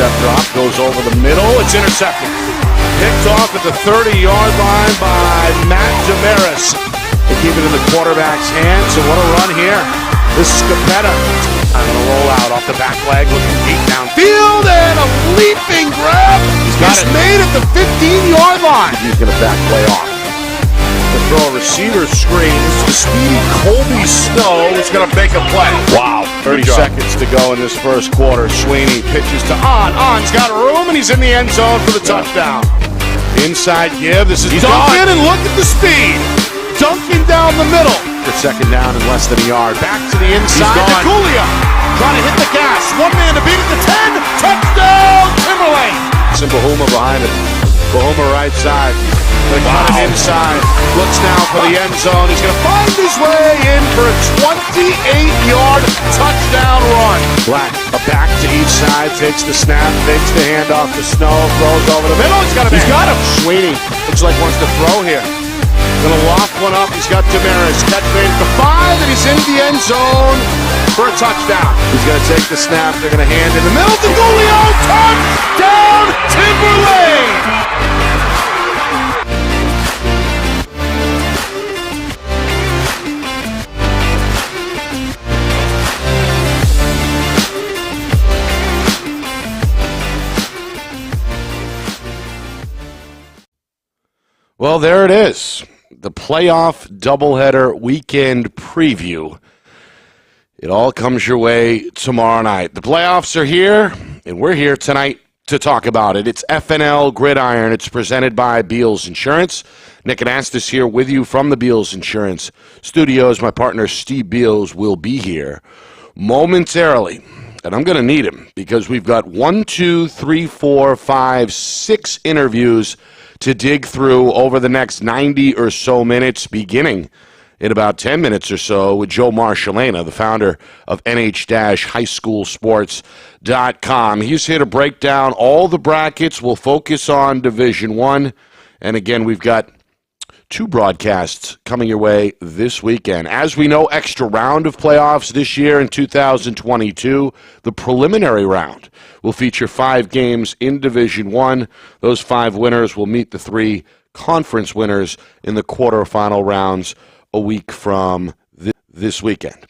step drop, goes over the middle. It's intercepted. Picked off at the 30-yard line by Matt Damaris. They keep it in the quarterback's hands, so what a run here. This is Scapetta. I'm going to roll out off the back leg, looking deep downfield, and a leaping grab. He's made at the 15-yard line. He's going to back play off. To throw a receiver screen. This is the speedy Colby Snow who's going to make a play. Wow. 30 seconds to go in this first quarter. Sweeney pitches to On. On's got room, and he's in the end zone for the touchdown. Inside give. This is Duncan, and look at the speed. Duncan down the middle. The second down in less than a yard. Back to the inside. Coolio trying to hit the gas. One man to beat at the 10. Touchdown, Timberlane. Bahuma behind it. Bahuma right side. They cut it inside. Looks now for the end zone. He's going to find his way in for a 28-yard touchdown run. Black, a back to each side, takes the snap, takes the handoff to Snow, throws over the middle. He's got him. Sweeney looks like wants to throw here. Going to loft one up. He's got Damaris. Catch made for 5, and he's in the end zone for a touchdown. He's going to take the snap. They're going to hand in the middle to Coolio. Touchdown, Timberlane! Well, there it is. The playoff doubleheader weekend preview. It all comes your way tomorrow night. The playoffs are here, and we're here tonight to talk about it. It's FNL Gridiron. It's presented by Beals Insurance. Nick Anastas here with you from the Beals Insurance Studios. My partner, Steve Beals, will be here momentarily. And I'm going to need him because we've got 6 interviews to dig through over the next 90 or so minutes, beginning in about 10 minutes or so with Joe Marcelena, the founder of NH-highschoolsports.com. He's here to break down all the brackets. We'll focus on Division I. And again, we've got 2 broadcasts coming your way this weekend. As we know, extra round of playoffs this year in 2022. The preliminary round will feature 5 games in Division I. Those 5 winners will meet the 3 conference winners in the quarterfinal rounds a week from this weekend.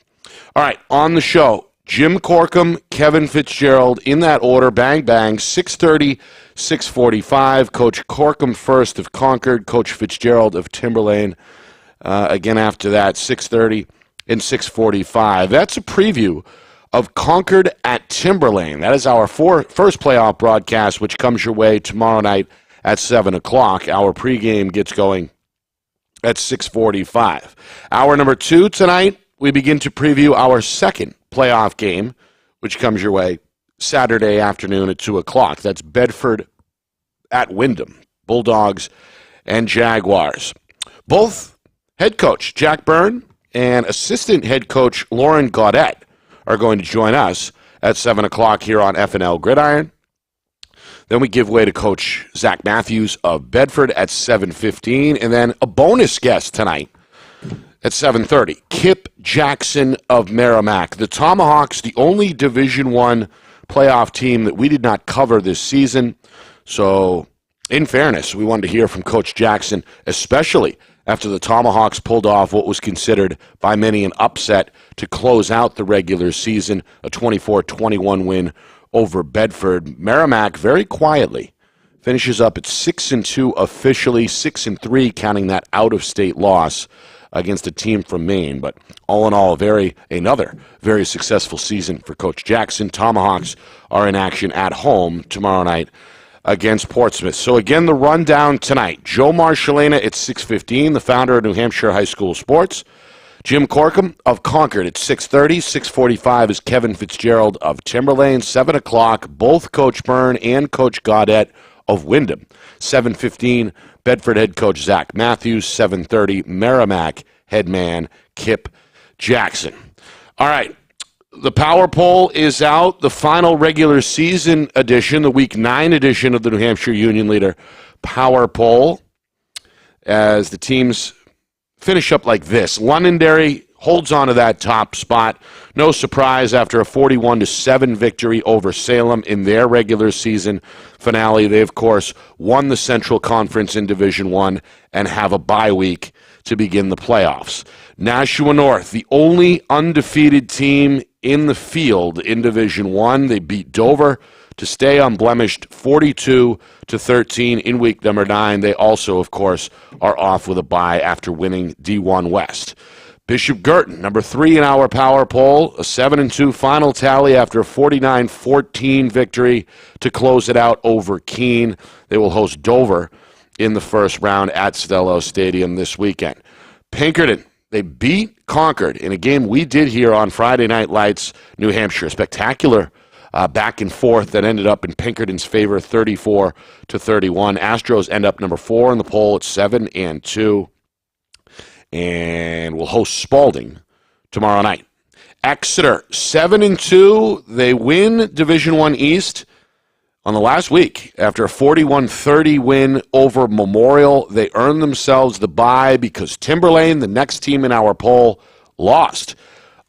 All right, on the show, Jim Corkum, Kevin Fitzgerald, in that order, bang, bang, 6:30, 6:45. Coach Corkum first of Concord, Coach Fitzgerald of Timberlane. Again after that, 6:30 and 6:45. That's a preview of Concord at Timberlane. That is our first playoff broadcast, which comes your way tomorrow night at 7 o'clock. Our pregame gets going at 6:45. Hour number 2 tonight, we begin to preview our second playoff game, which comes your way Saturday afternoon at 2 o'clock. That's Bedford at Windham, Bulldogs and Jaguars. Both head coach Jack Byrne and assistant head coach Lauren Gaudette are going to join us at 7 o'clock here on FNL Gridiron. Then we give way to Coach Zach Matthews of Bedford at 7:15, and then a bonus guest tonight at 7:30, Kip Jackson of Merrimack. The Tomahawks, the only Division I playoff team that we did not cover this season. So, in fairness, we wanted to hear from Coach Jackson, especially after the Tomahawks pulled off what was considered by many an upset to close out the regular season, a 24-21 win over Bedford. Merrimack, very quietly, finishes up at 6-2 officially, 6-3 counting that out-of-state loss against a team from Maine. But all in all, another very successful season for Coach Jackson. Tomahawks are in action at home tomorrow night against Portsmouth. So again, the rundown tonight. Joe Marcelena at 6:15, the founder of New Hampshire High School Sports. Jim Corkum of Concord at 6:30. 6:45 is Kevin Fitzgerald of Timberlane. 7 o'clock, both Coach Byrne and Coach Gaudette of Windham. 7:15, Bedford head coach Zach Matthews. 7:30, Merrimack head man Kip Jackson. All right, the power poll is out. The final regular season edition, the Week 9 edition of the New Hampshire Union Leader Power Poll, as the teams finish up like this. Londonderry holds on to that top spot. No surprise after a 41-7 victory over Salem in their regular season finale. They, of course, won the Central Conference in Division I and have a bye week to begin the playoffs. Nashua North, the only undefeated team in the field in Division I. They beat Dover to stay unblemished 42-13 in week number 9. They also, of course, are off with a bye after winning D1 West. Bishop Girton, number 3 in our power poll, a 7-2 final tally after a 49-14 victory to close it out over Keene. They will host Dover in the first round at Stello Stadium this weekend. Pinkerton, they beat Concord in a game we did here on Friday Night Lights, New Hampshire. Spectacular back and forth that ended up in Pinkerton's favor, 34-31. Astros end up number 4 in the poll at 7-2. And will host Spalding tomorrow night. Exeter, 7-2. They win Division I East on the last week. After a 41-30 win over Memorial, they earned themselves the bye because Timberlane, the next team in our poll, lost.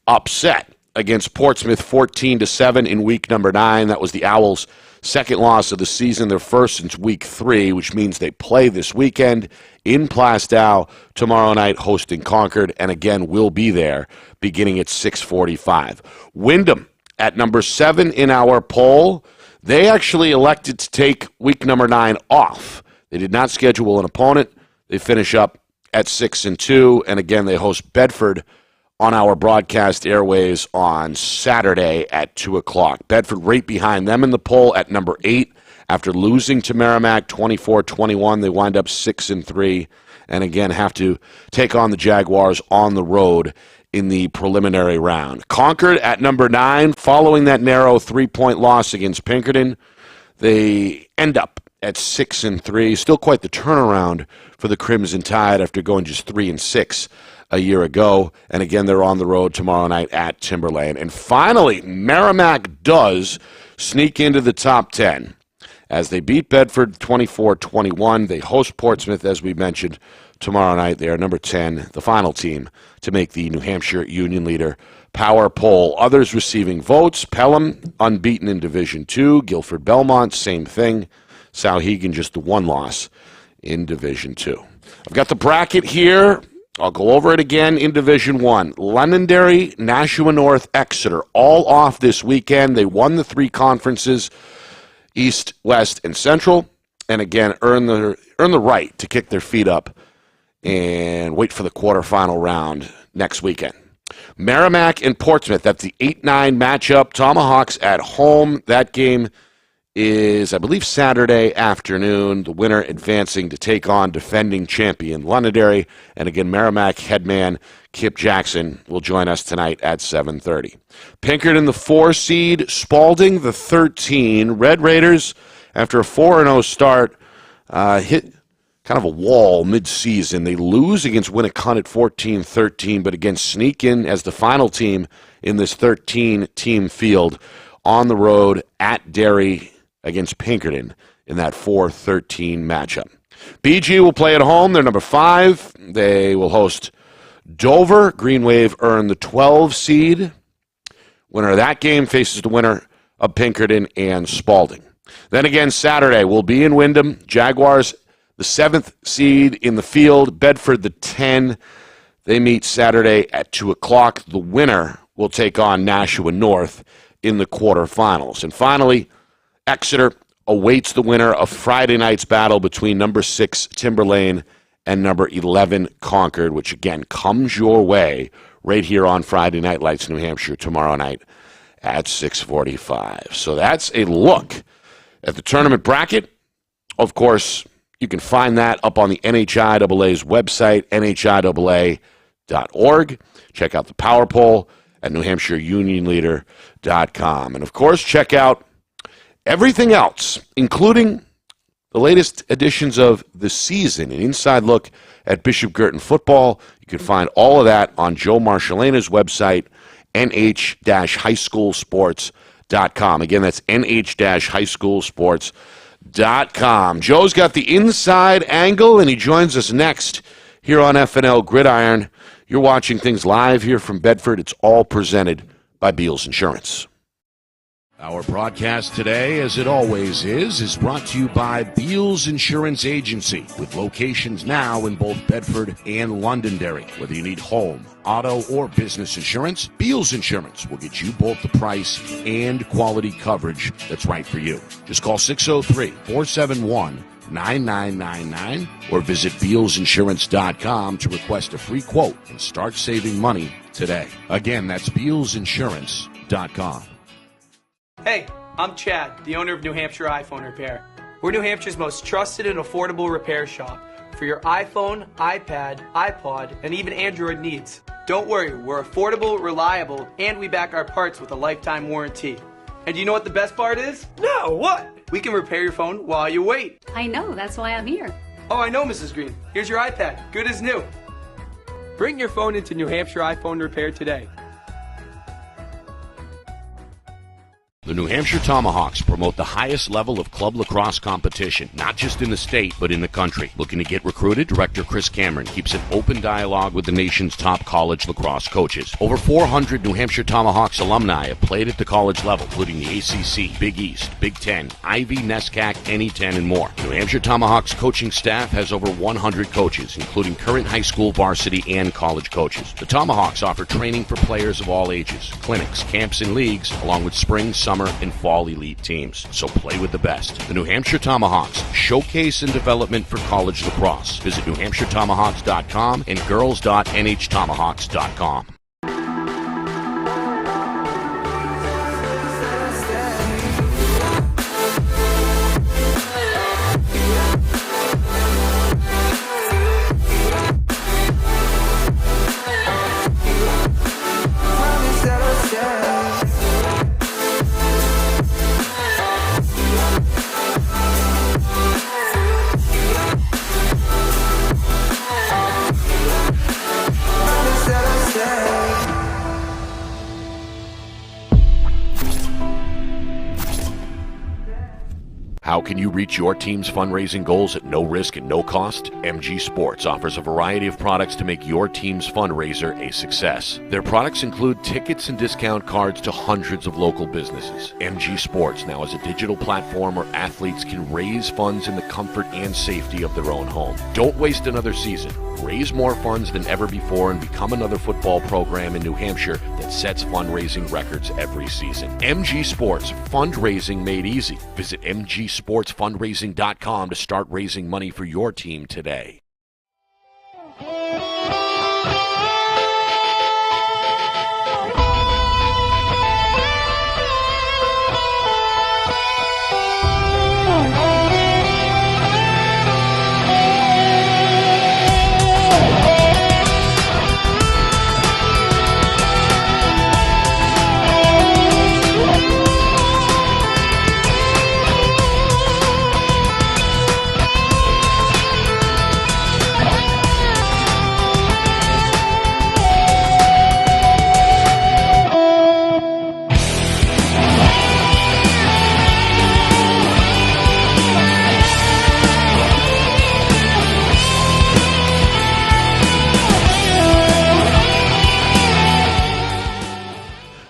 Upset against Portsmouth 14-7 in week number 9. That was the Owls' second loss of the season, their first since week 3, which means they play this weekend in Plastow tomorrow night hosting Concord, and again will be there beginning at 6:45. Windham at number 7 in our poll. They actually elected to take week number 9 off. They did not schedule an opponent. They finish up at 6-2, and again they host Bedford on our broadcast airways on Saturday at 2 o'clock. Bedford right behind them in the poll at number 8. After losing to Merrimack 24-21, they wind up 6-3, and again have to take on the Jaguars on the road in the preliminary round. Concord at number 9, following that narrow 3-point loss against Pinkerton. They end up at 6-3. Still quite the turnaround for the Crimson Tide after going just 3-6 a year ago. And again, they're on the road tomorrow night at Timberlane. And finally, Merrimack does sneak into the top 10 as they beat Bedford 24-21. They host Portsmouth, as we mentioned, tomorrow night. They are number 10, the final team to make the New Hampshire Union Leader Power Poll. Others receiving votes: Pelham, unbeaten in Division II. Guilford Belmont, same thing. Souhegan, just the one loss in Division II. I've got the bracket here. I'll go over it again in Division I. Londonderry, Nashua North, Exeter, all off this weekend. They won the 3 conferences, East, West, and Central, and again earn the right to kick their feet up and wait for the quarterfinal round next weekend. Merrimack and Portsmouth, that's the 8-9 matchup. Tomahawks at home. That game is, I believe, Saturday afternoon. The winner advancing to take on defending champion Londonderry. And again, Merrimack headman Kip Jackson will join us tonight at 7:30. Pinkerton, the 4 seed. Spalding, the 13. Red Raiders, after a 4-0 start, hit kind of a wall mid-season. They lose against Winnicott at 14-13, but again sneak in as the final team in this 13-team field on the road at Derry against Pinkerton in that 4-13 matchup. BG will play at home. They're number 5. They will host Dover. Green Wave earned the 12 seed. Winner of that game faces the winner of Pinkerton and Spalding. Then again, Saturday will be in Windham. Jaguars, the 7th seed in the field. Bedford, the 10. They meet Saturday at 2 o'clock. The winner will take on Nashua North in the quarterfinals. And finally, Exeter awaits the winner of Friday night's battle between number 6 Timberlane and number 11 Concord, which again comes your way right here on Friday Night Lights, New Hampshire, tomorrow night at 6:45. So that's a look at the tournament bracket. Of course, you can find that up on the NHIAA's website, NHIAA.org. Check out the Power Poll at NewHampshireUnionLeader.com. And, of course, check out everything else, including the latest editions of The Season, an inside look at Bishop Girton football. You can find all of that on Joe Marcelena's website, nh-highschoolsports.com. Again, that's nh-highschoolsports.com. Joe's got the inside angle, and he joins us next here on FNL Gridiron. You're watching things live here from Bedford. It's all presented by Beals Insurance. Our broadcast today, as it always is brought to you by Beals Insurance Agency, with locations now in both Bedford and Londonderry. Whether you need home, auto, or business insurance, Beals Insurance will get you both the price and quality coverage that's right for you. Just call 603-471-9999 or visit BealsInsurance.com to request a free quote and start saving money today. Again, that's BealsInsurance.com. Hey, I'm Chad, the owner of New Hampshire iPhone Repair. We're New Hampshire's most trusted and affordable repair shop for your iPhone, iPad, iPod, and even Android needs. Don't worry, we're affordable, reliable, and we back our parts with a lifetime warranty. And do you know what the best part is? No, what? We can repair your phone while you wait. I know, that's why I'm here. Oh, I know, Mrs. Green. Here's your iPad, good as new. Bring your phone into New Hampshire iPhone Repair today. The New Hampshire Tomahawks promote the highest level of club lacrosse competition, not just in the state, but in the country. Looking to get recruited? Director Chris Cameron keeps an open dialogue with the nation's top college lacrosse coaches. Over 400 New Hampshire Tomahawks alumni have played at the college level, including the ACC, Big East, Big Ten, Ivy, NESCAC, NE10, and more. New Hampshire Tomahawks coaching staff has over 100 coaches, including current high school, varsity, and college coaches. The Tomahawks offer training for players of all ages, clinics, camps, and leagues, along with spring, summer, and fall elite teams. So play with the best. The New Hampshire Tomahawks, showcase and development for college lacrosse. Visit NewHampshireTomahawks.com and girls.nhtomahawks.com. How can you reach your team's fundraising goals at no risk and no cost? MG Sports offers a variety of products to make your team's fundraiser a success. Their products include tickets and discount cards to hundreds of local businesses. MG Sports now has a digital platform where athletes can raise funds in the comfort and safety of their own home. Don't waste another season. Raise more funds than ever before and become another football program in New Hampshire that sets fundraising records every season. MG Sports, fundraising made easy. Visit mgsportsfundraising.com to start raising money for your team today.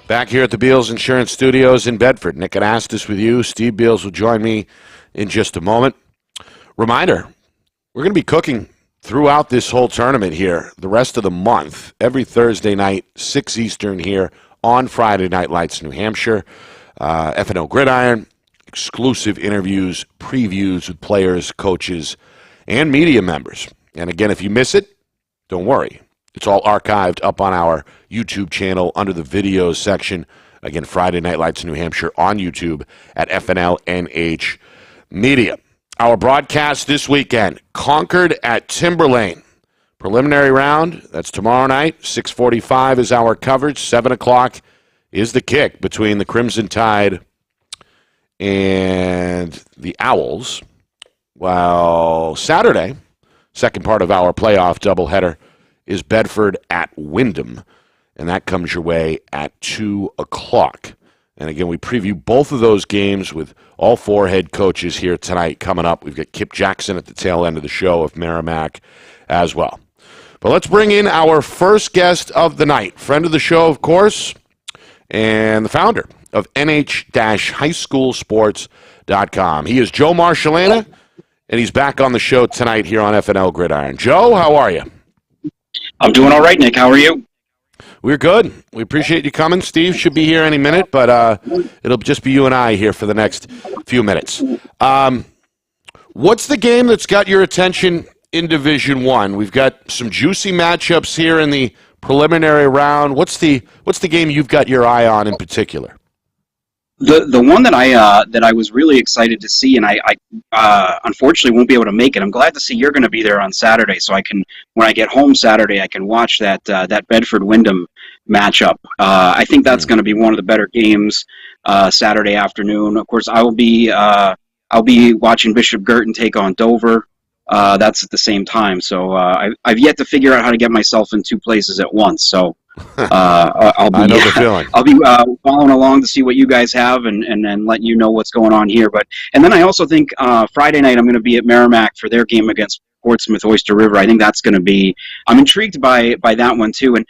Back here at the Beals Insurance Studios in Bedford. Nick Anastas with you. Steve Beals will join me in just a moment. Reminder, we're going to be cooking throughout this whole tournament here, the rest of the month, every Thursday night, 6 Eastern here on Friday Night Lights, New Hampshire. FNL Gridiron, exclusive interviews, previews with players, coaches, and media members. And again, if you miss it, don't worry. It's all archived up on our YouTube channel under the videos section. Again, Friday Night Lights in New Hampshire on YouTube at FNLNH Media. Our broadcast this weekend, Concord at Timberlane. Preliminary round, that's tomorrow night. 6:45 is our coverage. 7 o'clock is the kick between the Crimson Tide and the Owls. Well, Saturday, second part of our playoff doubleheader, is Bedford at Windham, and that comes your way at 2 o'clock. And again, we preview both of those games with all four head coaches here tonight coming up. We've got Kip Jackson at the tail end of the show of Merrimack as well. But let's bring in our first guest of the night, friend of the show, of course, and the founder of NH-highschoolsports.com. He is Joe Marcelena, and he's back on the show tonight here on FNL Gridiron. Joe, how are you? I'm doing all right, Nick. How are you? We're good. We appreciate you coming. Steve should be here any minute, but it'll just be you and I here for the next few minutes. What's the game that's got your attention in Division I? We've got some juicy matchups here in the preliminary round. What's the game you've got your eye on in particular? The one that I was really excited to see, and I unfortunately won't be able to make it. I'm glad to see you're going to be there on Saturday, so I can, when I get home Saturday, I can watch that Bedford Windham matchup. I think that's going to be one of the better games Saturday afternoon. Of course, I'll be watching Bishop Girton take on Dover. That's at the same time, so I've yet to figure out how to get myself in two places at once. So. I'll be, I know the feeling. I'll be following along to see what you guys have and then letting you know what's going on here. And then I also think Friday night I'm going to be at Merrimack for their game against Portsmouth Oyster River. I think that's going to be. I'm intrigued by that one too. And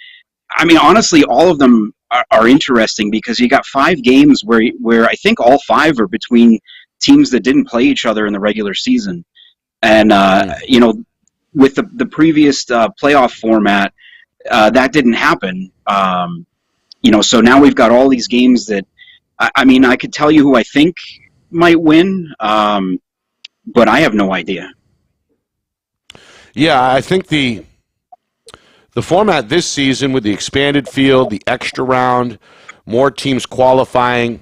I mean, honestly, all of them are interesting because you got 5 games where I think all 5 are between teams that didn't play each other in the regular season. And you know, with the previous playoff format. That didn't happen, you know. So now we've got all these games that, I mean, I could tell you who I think might win, but I have no idea. Yeah, I think the format this season with the expanded field, the extra round, more teams qualifying.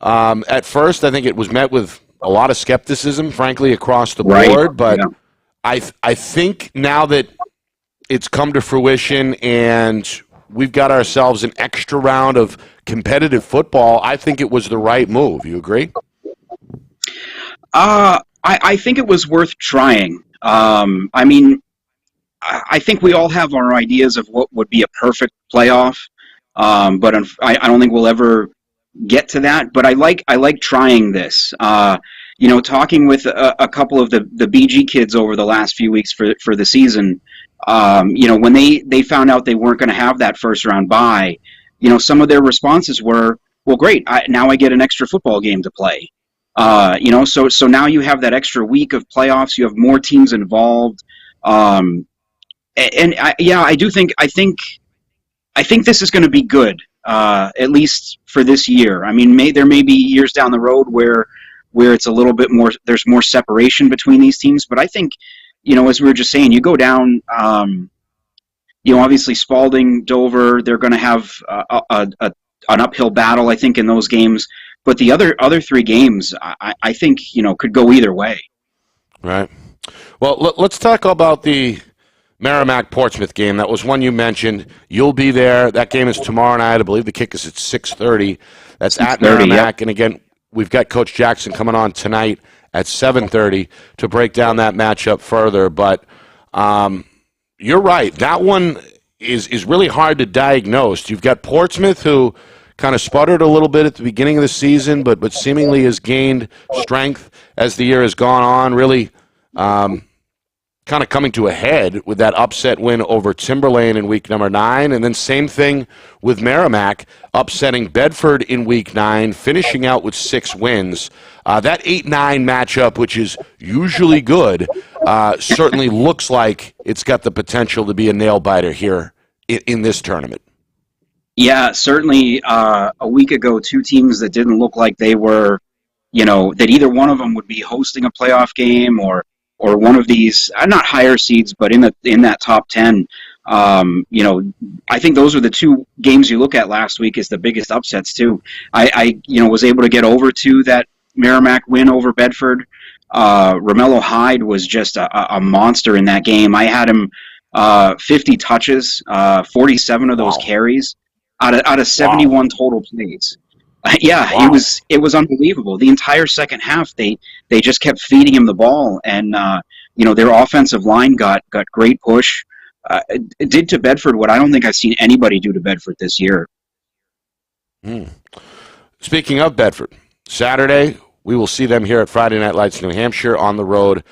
At first, I think it was met with a lot of skepticism, frankly, across the board. But yeah. I think now that it's come to fruition and we've got ourselves an extra round of competitive football, I think it was the right move. You agree? I think it was worth trying. I mean, I think we all have our ideas of what would be a perfect playoff, but I don't think we'll ever get to that. But I like trying this. You know, talking with a couple of the BG kids over the last few weeks for the season. You know, when they found out they weren't going to have that first round bye, you know, some of their responses were, well, great, now I get an extra football game to play. You know, so now you have that extra week of playoffs. You have more teams involved. And I think this is going to be good, at least for this year. I mean, there may be years down the road where it's a little bit more, there's more separation between these teams, but I think, you know, as we were just saying, you go down, you know, obviously Spalding, Dover, they're going to have an uphill battle, I think, in those games. But the other 3 games, I think, you know, could go either way. Right. Well, let's talk about the Merrimack-Portsmouth game. That was one you mentioned. You'll be there. That game is tomorrow night. I believe the kick is at 6:30. That's at Merrimack. Yep. And, again, we've got Coach Jackson coming on tonight at 7:30 to break down that matchup further. But you're right. That one is really hard to diagnose. You've got Portsmouth, who kind of sputtered a little bit at the beginning of the season, but seemingly has gained strength as the year has gone on, really kind of coming to a head with that upset win over Timberlane in week number 9. And then same thing with Merrimack, upsetting Bedford in week 9, finishing out with 6 wins. That 8-9 matchup, which is usually good, certainly looks like it's got the potential to be a nail-biter here in this tournament. Yeah, certainly a week ago, 2 teams that didn't look like they were, you know, that either one of them would be hosting a playoff game or one of these, not higher seeds, but in that top 10. You know, I think those were the 2 games you look at last week as the biggest upsets too. I you know, was able to get over to that Merrimack win over Bedford. Romello Hyde was just a monster in that game. I had him 50 touches, 47 of those carries out of 71 total plays. Yeah, it was unbelievable. The entire second half, they just kept feeding him the ball, and you know, their offensive line got great push. It did to Bedford what I don't think I've seen anybody do to Bedford this year. Speaking of Bedford, Saturday we will see them here at Friday Night Lights, New Hampshire, on the road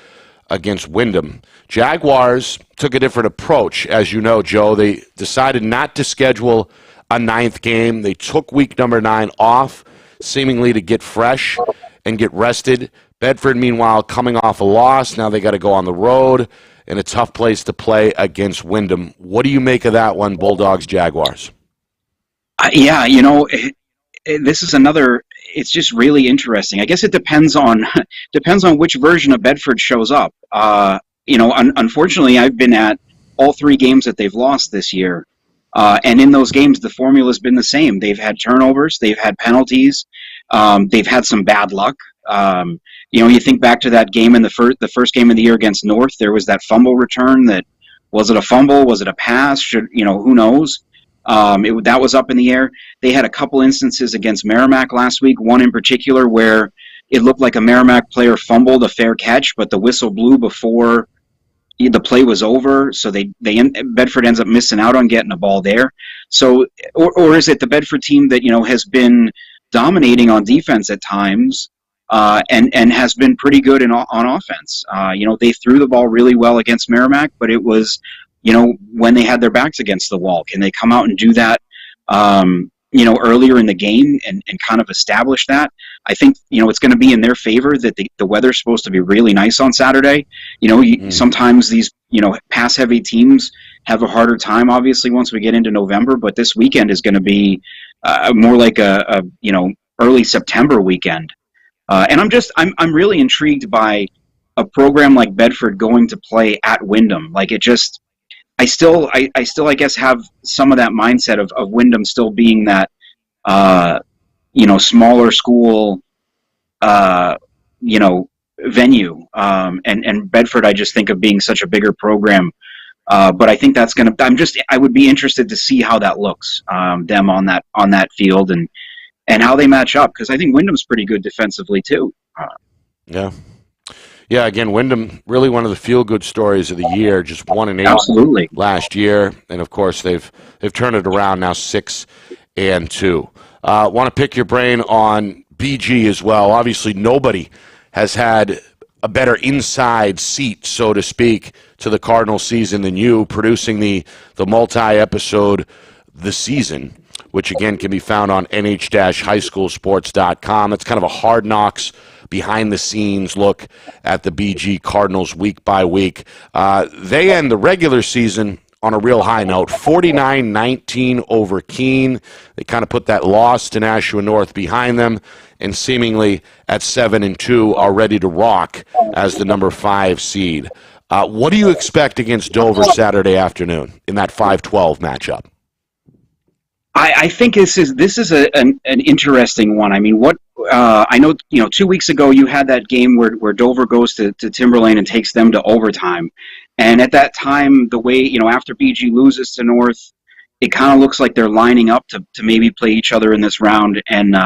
against Windham. Jaguars took a different approach. As you know, Joe, they decided not to schedule a 9th game. They took week number 9 off, seemingly to get fresh and get rested. Bedford, meanwhile, coming off a loss. Now they got to go on the road in a tough place to play against Windham. What do you make of that one, Bulldogs, Jaguars? Yeah, this is another. It's just really interesting. I guess it depends on which version of Bedford shows up. Unfortunately, I've been at all 3 games that they've lost this year, and in those games, the formula's been the same. They've had turnovers, they've had penalties, they've had some bad luck. You think back to that game in the first game of the year against North. There was that fumble return. Was it a fumble? Was it a pass? Who knows? That was up in the air. They had a couple instances against Merrimack last week, one in particular where it looked like a Merrimack player fumbled a fair catch, but the whistle blew before the play was over, so Bedford ends up missing out on getting a ball there. So, or is it the Bedford team that has been dominating on defense at times, and has been pretty good on offense? They threw the ball really well against Merrimack, but it was when they had their backs against the wall. Can they come out and do that, earlier in the game and kind of establish that? I think, it's going to be in their favor that the weather's supposed to be really nice on Saturday. Sometimes these, pass-heavy teams have a harder time, obviously, once we get into November, but this weekend is going to be more like a early September weekend. And I'm really intrigued by a program like Bedford going to play at Windham. Like, it just... I still, I guess, have some of that mindset of Windham still being that, smaller school, venue. And Bedford, I just think of being such a bigger program. But I think that's going to, I would be interested to see how that looks, them on that field and how they match up. Because I think Windham's pretty good defensively too. Yeah. Yeah, again, Windham, really one of the feel-good stories of the year, just 1-8 Absolutely. Last year. And, of course, they've turned it around now 6-2. Want to pick your brain on BG as well. Obviously, nobody has had a better inside seat, so to speak, to the Cardinal season than you, producing the multi-episode The Season, which, again, can be found on nh-highschoolsports.com. It's kind of a Hard Knocks behind-the-scenes look at the BG Cardinals week by week. They end the regular season on a real high note, 49-19 over Keene. They kind of put that loss to Nashua North behind them, and seemingly at 7-2 are ready to rock as the number 5 seed. What do you expect against Dover Saturday afternoon in that 5-12 matchup? I think this is an interesting one. I mean, I know 2 weeks ago you had that game where Dover goes to Timberlane and takes them to overtime, and at that time, the way after BG loses to North, it kind of looks like they're lining up to maybe play each other in this round. And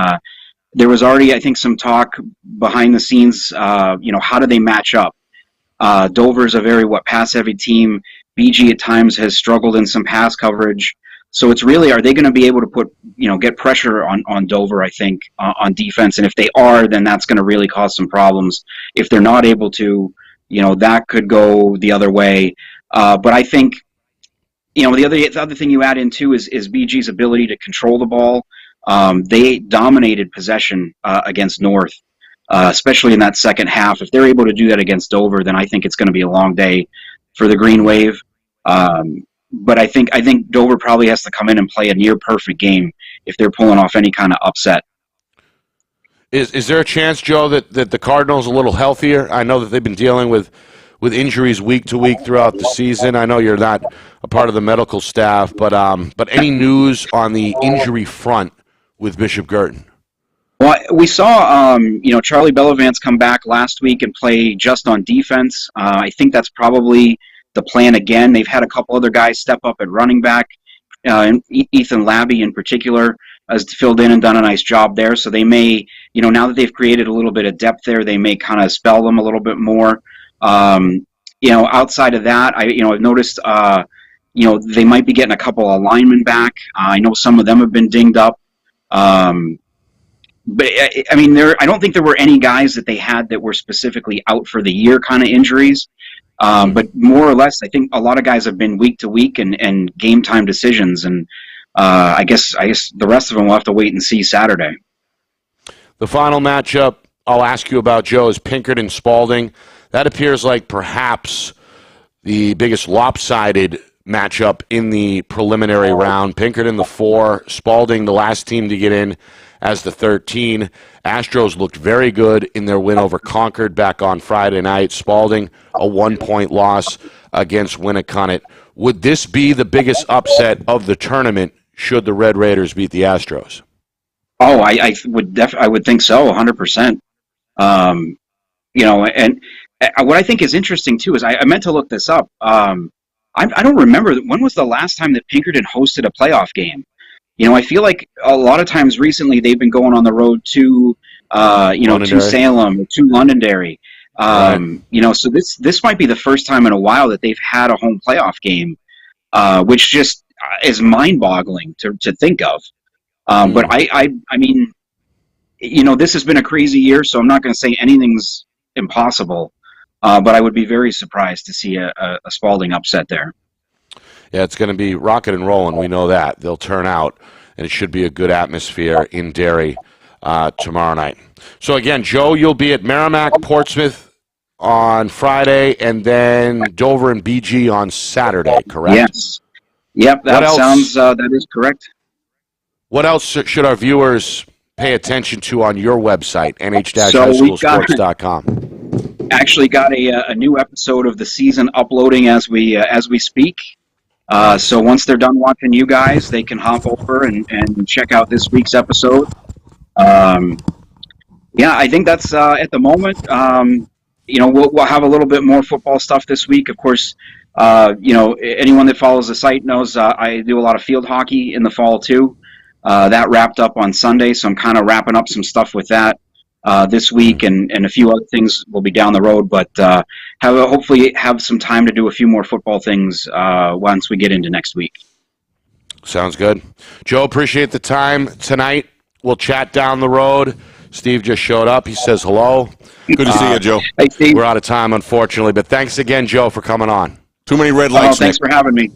there was already, I think, some talk behind the scenes. How do they match up? Dover's a very pass-heavy team. BG at times has struggled in some pass coverage. So it's really, are they going to be able to get pressure on Dover, I think, on defense? And if they are, then that's going to really cause some problems. If they're not able to, that could go the other way. But I think, the other thing you add in too is BG's ability to control the ball. They dominated possession against North, especially in that second half. If they're able to do that against Dover, then I think it's going to be a long day for the Green Wave. But I think Dover probably has to come in and play a near-perfect game if they're pulling off any kind of upset. Is there a chance, Joe, that the Cardinals are a little healthier? I know that they've been dealing with injuries week to week throughout the season. I know you're not a part of the medical staff, but any news on the injury front with Bishop Girton? Well, we saw Charlie Bellavance come back last week and play just on defense. I think that's probably the plan again. They've had a couple other guys step up at running back. Ethan Labby in particular has filled in and done a nice job there. So they may, now that they've created a little bit of depth there, they may kind of spell them a little bit more. Outside of that, I've noticed, they might be getting a couple of linemen back. I know some of them have been dinged up. but I mean, I don't think there were any guys that they had that were specifically out for the year kind of injuries. But more or less, I think a lot of guys have been week to week and game time decisions. And I guess the rest of them will have to wait and see Saturday. The final matchup I'll ask you about, Joe, is Pinkerton Spalding. That appears like perhaps the biggest lopsided matchup in the preliminary round. Pinkerton the 4, Spalding the last team to get in as the 13. Astros looked very good in their win over Concord back on Friday night. Spalding, a 1-point loss against Winnicott. Would this be the biggest upset of the tournament should the Red Raiders beat the Astros? Oh, I would think so, 100%. You know, and what I think is interesting too is I meant to look this up. I don't remember, when was the last time that Pinkerton hosted a playoff game? You know, I feel like a lot of times recently they've been going on the road to, to Salem, to Londonderry. Right. You know, so this might be the first time in a while that they've had a home playoff game, which just is mind-boggling to think of. But I mean, you know, this has been a crazy year, so I'm not going to say anything's impossible. But I would be very surprised to see a Spalding upset there. Yeah, it's going to be rocking and rolling. We know that. They'll turn out, and it should be a good atmosphere in Derry tomorrow night. So, again, Joe, you'll be at Merrimack, Portsmouth on Friday, and then Dover and BG on Saturday, correct? Yes. Yep, that is correct. What else should our viewers pay attention to on your website, nh-highschoolsports.com? Actually got a new episode of the season uploading as we speak. So once they're done watching you guys, they can hop over and check out this week's episode. Yeah, I think that's at the moment. You know, we'll have a little bit more football stuff this week. Of course, you know, anyone that follows the site knows I do a lot of field hockey in the fall too. That wrapped up on Sunday, so I'm kind of wrapping up some stuff with that this week, and a few other things will be down the road. But hopefully have some time to do a few more football things once we get into next week. Sounds good. Joe, appreciate the time tonight. We'll chat down the road. Steve just showed up. He says hello. Good to see you, Joe. Hey, Steve. We're out of time, unfortunately, but thanks again, Joe, for coming on. Too many red lights. Thanks for having me.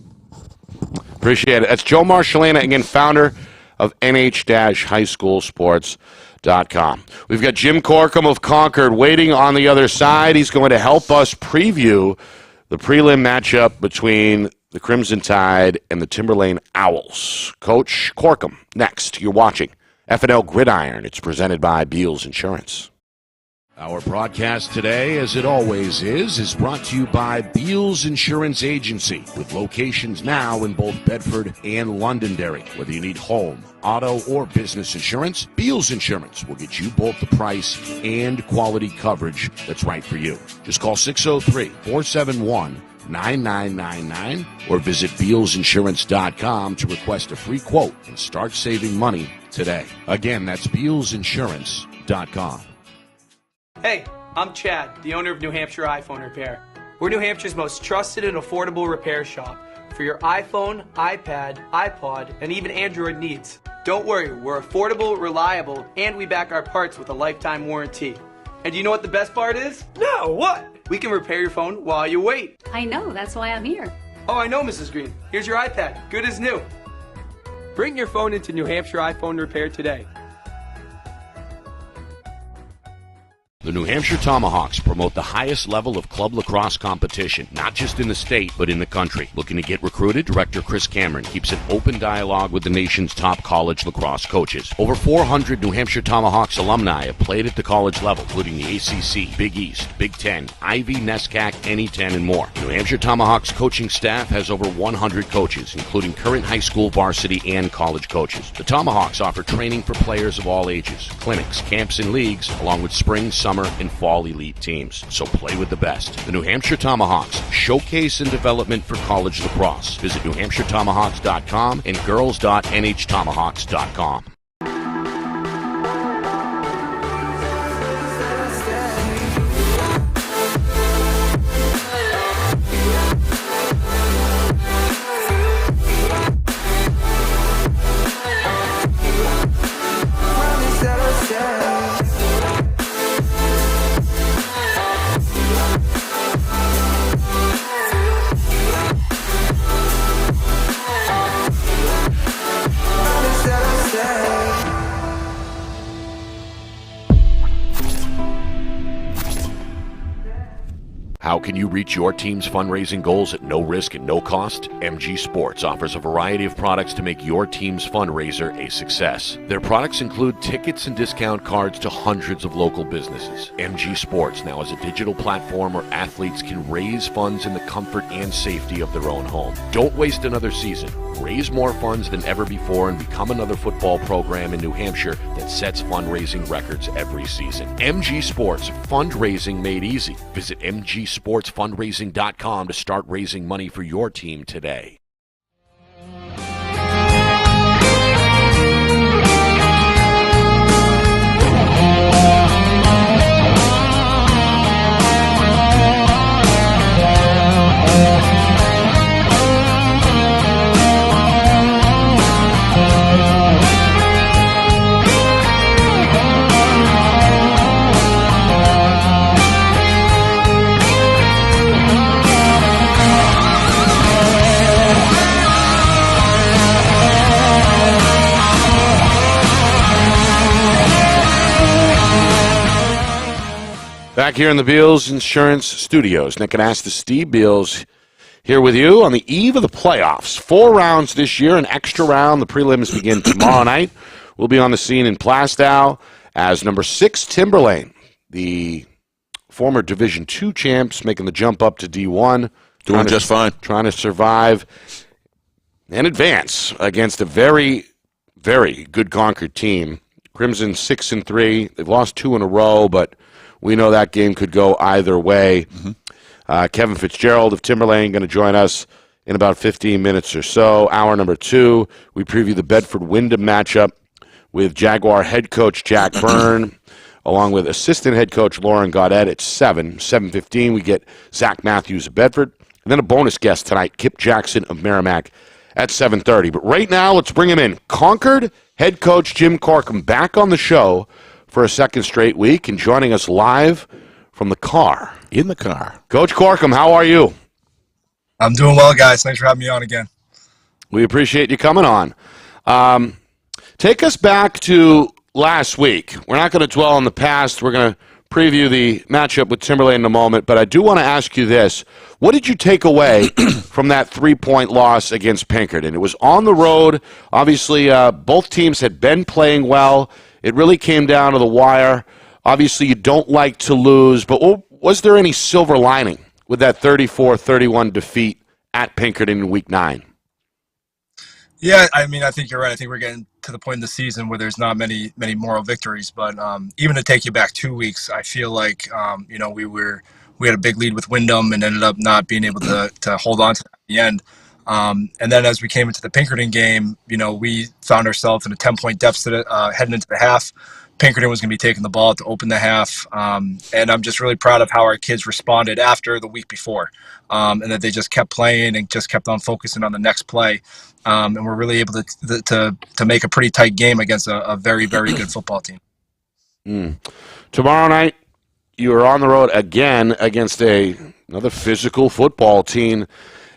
Appreciate it. That's Joe Marcelena, again, founder of nh-highschoolsports.com. We've got Jim Corkum of Concord waiting on the other side. He's going to help us preview the prelim matchup between the Crimson Tide and the Timberlane Owls. Coach Corkum, next. You're watching FNL Gridiron. It's presented by Beals Insurance. Our broadcast today, as it always is brought to you by Beals Insurance Agency, with locations now in both Bedford and Londonderry. Whether you need home, auto, or business insurance, Beals Insurance will get you both the price and quality coverage that's right for you. Just call 603-471-9999 or visit BealsInsurance.com to request a free quote and start saving money today. Again, that's BealsInsurance.com. Hey, I'm Chad, the owner of New Hampshire iPhone Repair. We're New Hampshire's most trusted and affordable repair shop for your iPhone, iPad, iPod, and even Android needs. Don't worry, we're affordable, reliable, and we back our parts with a lifetime warranty. And you know what the best part is? No, what? We can repair your phone while you wait. I know, that's why I'm here. Oh, I know, Mrs. Green. Here's your iPad, good as new. Bring your phone into New Hampshire iPhone Repair today. The New Hampshire Tomahawks promote the highest level of club lacrosse competition, not just in the state, but in the country. Looking to get recruited? Director Chris Cameron keeps an open dialogue with the nation's top college lacrosse coaches. Over 400 New Hampshire Tomahawks alumni have played at the college level, including the ACC, Big East, Big Ten, Ivy, NESCAC, NE10, and more. New Hampshire Tomahawks coaching staff has over 100 coaches, including current high school, varsity, and college coaches. The Tomahawks offer training for players of all ages, clinics, camps, and leagues, along with spring, summer, and fall elite teams. So play with the best. The New Hampshire Tomahawks, showcase and development for college lacrosse. Visit NewHampshireTomahawks.com and girls.nhtomahawks.com. Promise that I'll stay. How can you reach your team's fundraising goals at no risk and no cost? MG Sports offers a variety of products to make your team's fundraiser a success. Their products include tickets and discount cards to hundreds of local businesses. MG Sports now has a digital platform where athletes can raise funds in the comfort and safety of their own home. Don't waste another season. Raise more funds than ever before and become another football program in New Hampshire that sets fundraising records every season. MG Sports, fundraising made easy. Visit mgsportsfundraising.com to start raising money for your team today. Back here in the Beals Insurance Studios, Nick and Ask the Steve Beals here with you on the eve of the playoffs. 4 rounds this year, an extra round. The prelims begin tomorrow night. We'll be on the scene in Plastow as number 6 Timberlane, the former Division II champs, making the jump up to D1. Doing just fine. Trying to survive and advance against a very, very good Concord team. Crimson 6-3. They've lost 2 in a row, but we know that game could go either way. Kevin Fitzgerald of Timberlane going to join us in about 15 minutes or so. Hour number 2, we preview the Bedford-Windham matchup with Jaguar head coach Jack Byrne, along with assistant head coach Lauren Gaudet at 7:15. We get Zach Matthews of Bedford. And then a bonus guest tonight, Kip Jackson of Merrimack at 7:30. But right now, let's bring him in. Concord head coach Jim Corkum back on the show for a second straight week and joining us live from the car. In the car. Coach Corkum, how are you? I'm doing well, guys. Thanks for having me on again. We appreciate you coming on. Take us back to last week. We're not going to dwell on the past. We're going to preview the matchup with Timberlane in a moment, but I do want to ask you this. What did you take away from that 3-point loss against Pinkerton? It was on the road. Obviously, both teams had been playing well. It really came down to the wire. Obviously, you don't like to lose, but was there any silver lining with that 34-31 defeat at Pinkerton in Week 9? Yeah, I mean, I think you're right. I think we're getting to the point in the season where there's not many moral victories. But even to take you back 2 weeks, I feel like we had a big lead with Windham and ended up not being able to hold on to that at the end. And then as we came into the Pinkerton game, we found ourselves in a 10-point deficit heading into the half. Pinkerton was going to be taking the ball to open the half. And I'm just really proud of how our kids responded after the week before, and that they just kept playing and just kept on focusing on the next play. And we're really able to make a pretty tight game against a very, very good football team. Tomorrow night, you are on the road again against another physical football team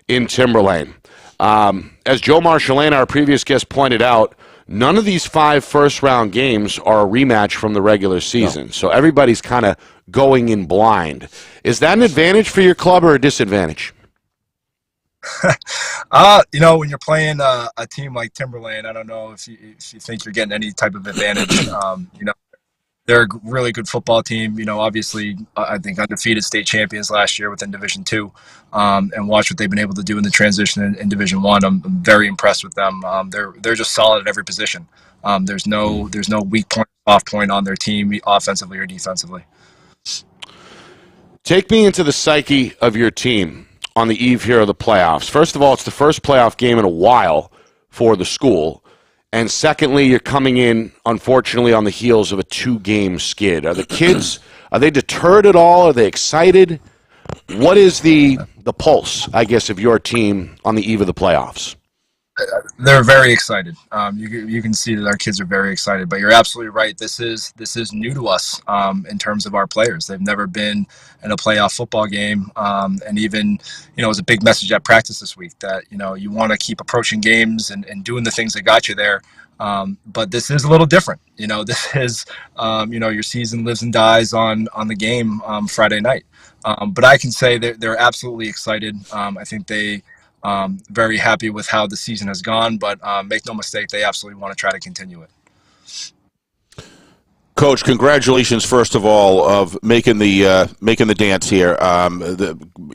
in Timberlane. As Joe Marcelena, our previous guest, pointed out, none of these 5 first-round games are a rematch from the regular season. No. So everybody's kind of going in blind. Is that an advantage for your club or a disadvantage? When you're playing a team like Timberlane, I don't know if you think you're getting any type of advantage. They're a really good football team. Obviously, I think undefeated state champions last year within Division II, and watch what they've been able to do in the transition in Division I. I'm very impressed with them. They're just solid at every position. There's no weak point, off point on their team, offensively or defensively. Take me into the psyche of your team on the eve here of the playoffs. First of all, it's the first playoff game in a while for the school. And secondly, you're coming in, unfortunately, on the heels of a 2-game skid. Are the kids, are they deterred at all? Are they excited? What is the pulse, I guess, of your team on the eve of the playoffs? They're very excited. You can see that our kids are very excited. But you're absolutely right. This is new to us in terms of our players. They've never been in a playoff football game, and even it was a big message at practice this week that you want to keep approaching games and doing the things that got you there. But this is a little different. This is your season lives and dies on the game Friday night. But I can say that they're absolutely excited. I think they. Very happy with how the season has gone, but make no mistake, they absolutely want to try to continue it. Coach, congratulations first of all of making the dance here.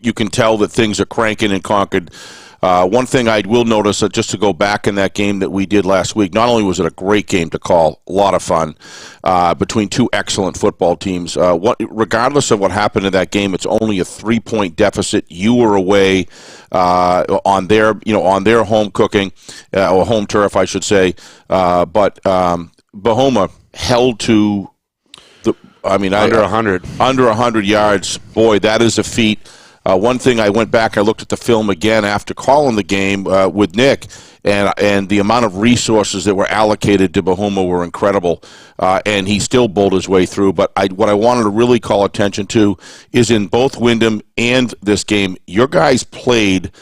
You can tell that things are cranking in Concord. One thing I will notice, just to go back in that game that we did last week, not only was it a great game to call, a lot of fun, between two excellent football teams. Regardless of what happened in that game, it's only a 3-point deficit. You were away on their home cooking, or home turf, I should say. But Bahoma held to under 100. Under 100 yards. Boy, that is a feat. One thing, I went back, I looked at the film again after calling the game with Nick, and the amount of resources that were allocated to Bahoma were incredible, and he still bowled his way through. But what I wanted to really call attention to is in both Windham and this game, your guys played,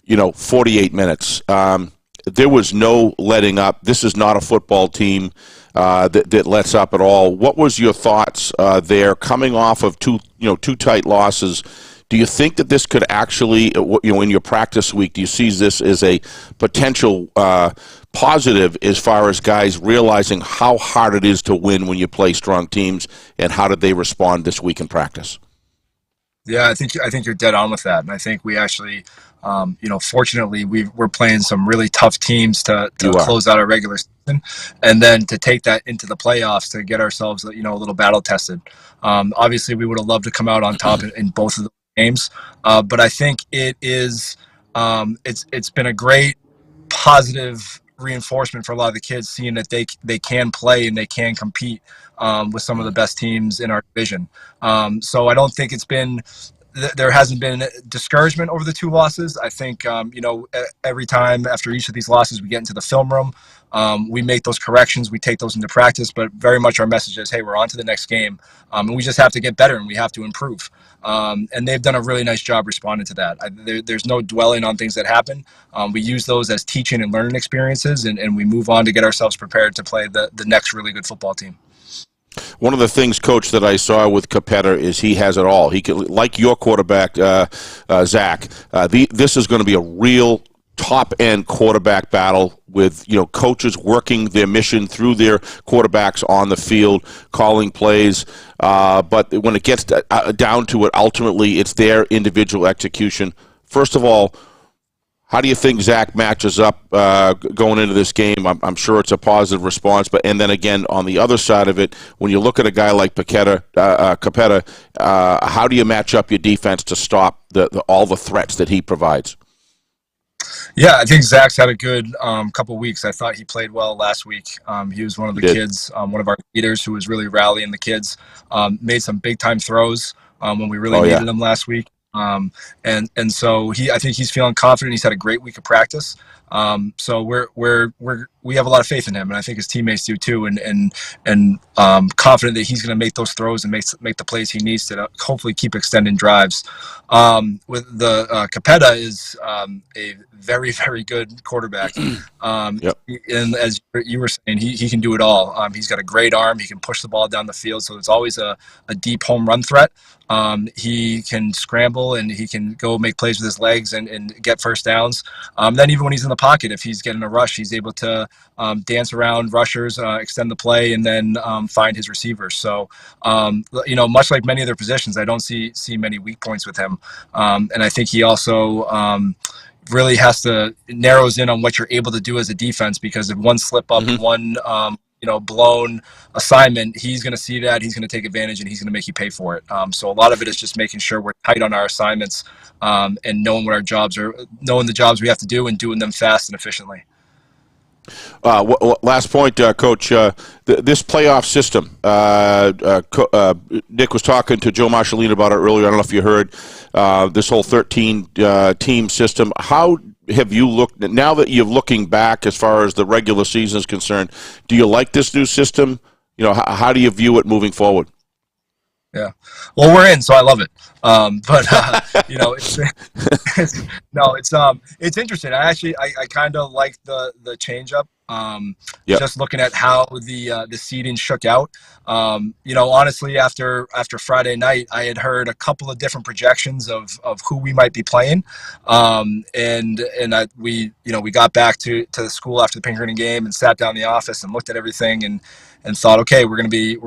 48 minutes. There was no letting up. This is not a football team that lets up at all. What was your thoughts there, coming off of two tight losses? Do you think that this could actually, in your practice week, do you see this as a potential positive as far as guys realizing how hard it is to win when you play strong teams, and how did they respond this week in practice? Yeah, I think you're dead on with that, and I think we actually, fortunately, we're playing some really tough teams to close out our regular season, and then to take that into the playoffs to get ourselves, a little battle tested. Obviously, we would have loved to come out on top in both of the games, but I think it is it's been a great positive reinforcement for a lot of the kids, seeing that they can play and they can compete with some of the best teams in our division. So I don't think there hasn't been discouragement over the two losses. I think every time after each of these losses we get into the film room, we make those corrections, we take those into practice, but very much our message is, hey, we're on to the next game, and we just have to get better and we have to improve. And they've done a really nice job responding to that. There's no dwelling on things that happen. We use those as teaching and learning experiences, and we move on to get ourselves prepared to play the next really good football team. One of the things, Coach, that I saw with Capetta is he has it all. He can, like your quarterback, Zach. This is going to be a real top-end quarterback battle with coaches working their mission through their quarterbacks on the field, calling plays. But when it gets down to it, ultimately, it's their individual execution. First of all, how do you think Zach matches up going into this game? I'm sure it's a positive response, and then again, on the other side of it, when you look at a guy like Capetta, how do you match up your defense to stop all the threats that he provides? Yeah, I think Zach's had a good couple weeks. I thought he played well last week. He was one of the kids, one of our leaders who was really rallying the kids. Made some big time throws when we really needed them last week. And so I think he's feeling confident. He's had a great week of practice. So we have a lot of faith in him, and I think his teammates do too, and confident that he's going to make those throws and make the plays he needs to hopefully keep extending drives. With the Capetta is a very, very good quarterback. And as you were saying, he can do it all. He's got a great arm. He can push the ball down the field, so there's always a deep home run threat. He can scramble and he can go make plays with his legs and get first downs. Then even when he's in the pocket, if he's getting a rush, he's able to dance around rushers, extend the play, and then find his receivers. So, much like many of their positions, I don't see many weak points with him. And I think he also really has to narrows in on what you're able to do as a defense, because if one slip up, one blown assignment, he's going to see that, he's going to take advantage, and he's going to make you pay for it. So a lot of it is just making sure we're tight on our assignments, and knowing what our jobs are, knowing the jobs we have to do, and doing them fast and efficiently. Last point, Coach. This playoff system. Nick was talking to Joe Marcelena about it earlier. I don't know if you heard this whole 13-team system. How have you looked, now that you're looking back as far as the regular season is concerned, do you like this new system? How do you view it moving forward? Yeah, well, we're in, so I love it. But it's interesting. I kind of like the change up. Yep. Just looking at how the seeding shook out. Honestly, after Friday night, I had heard a couple of different projections of who we might be playing, we got back to the school after the Pinkerton game and sat down in the office and looked at everything and thought, okay, we're gonna be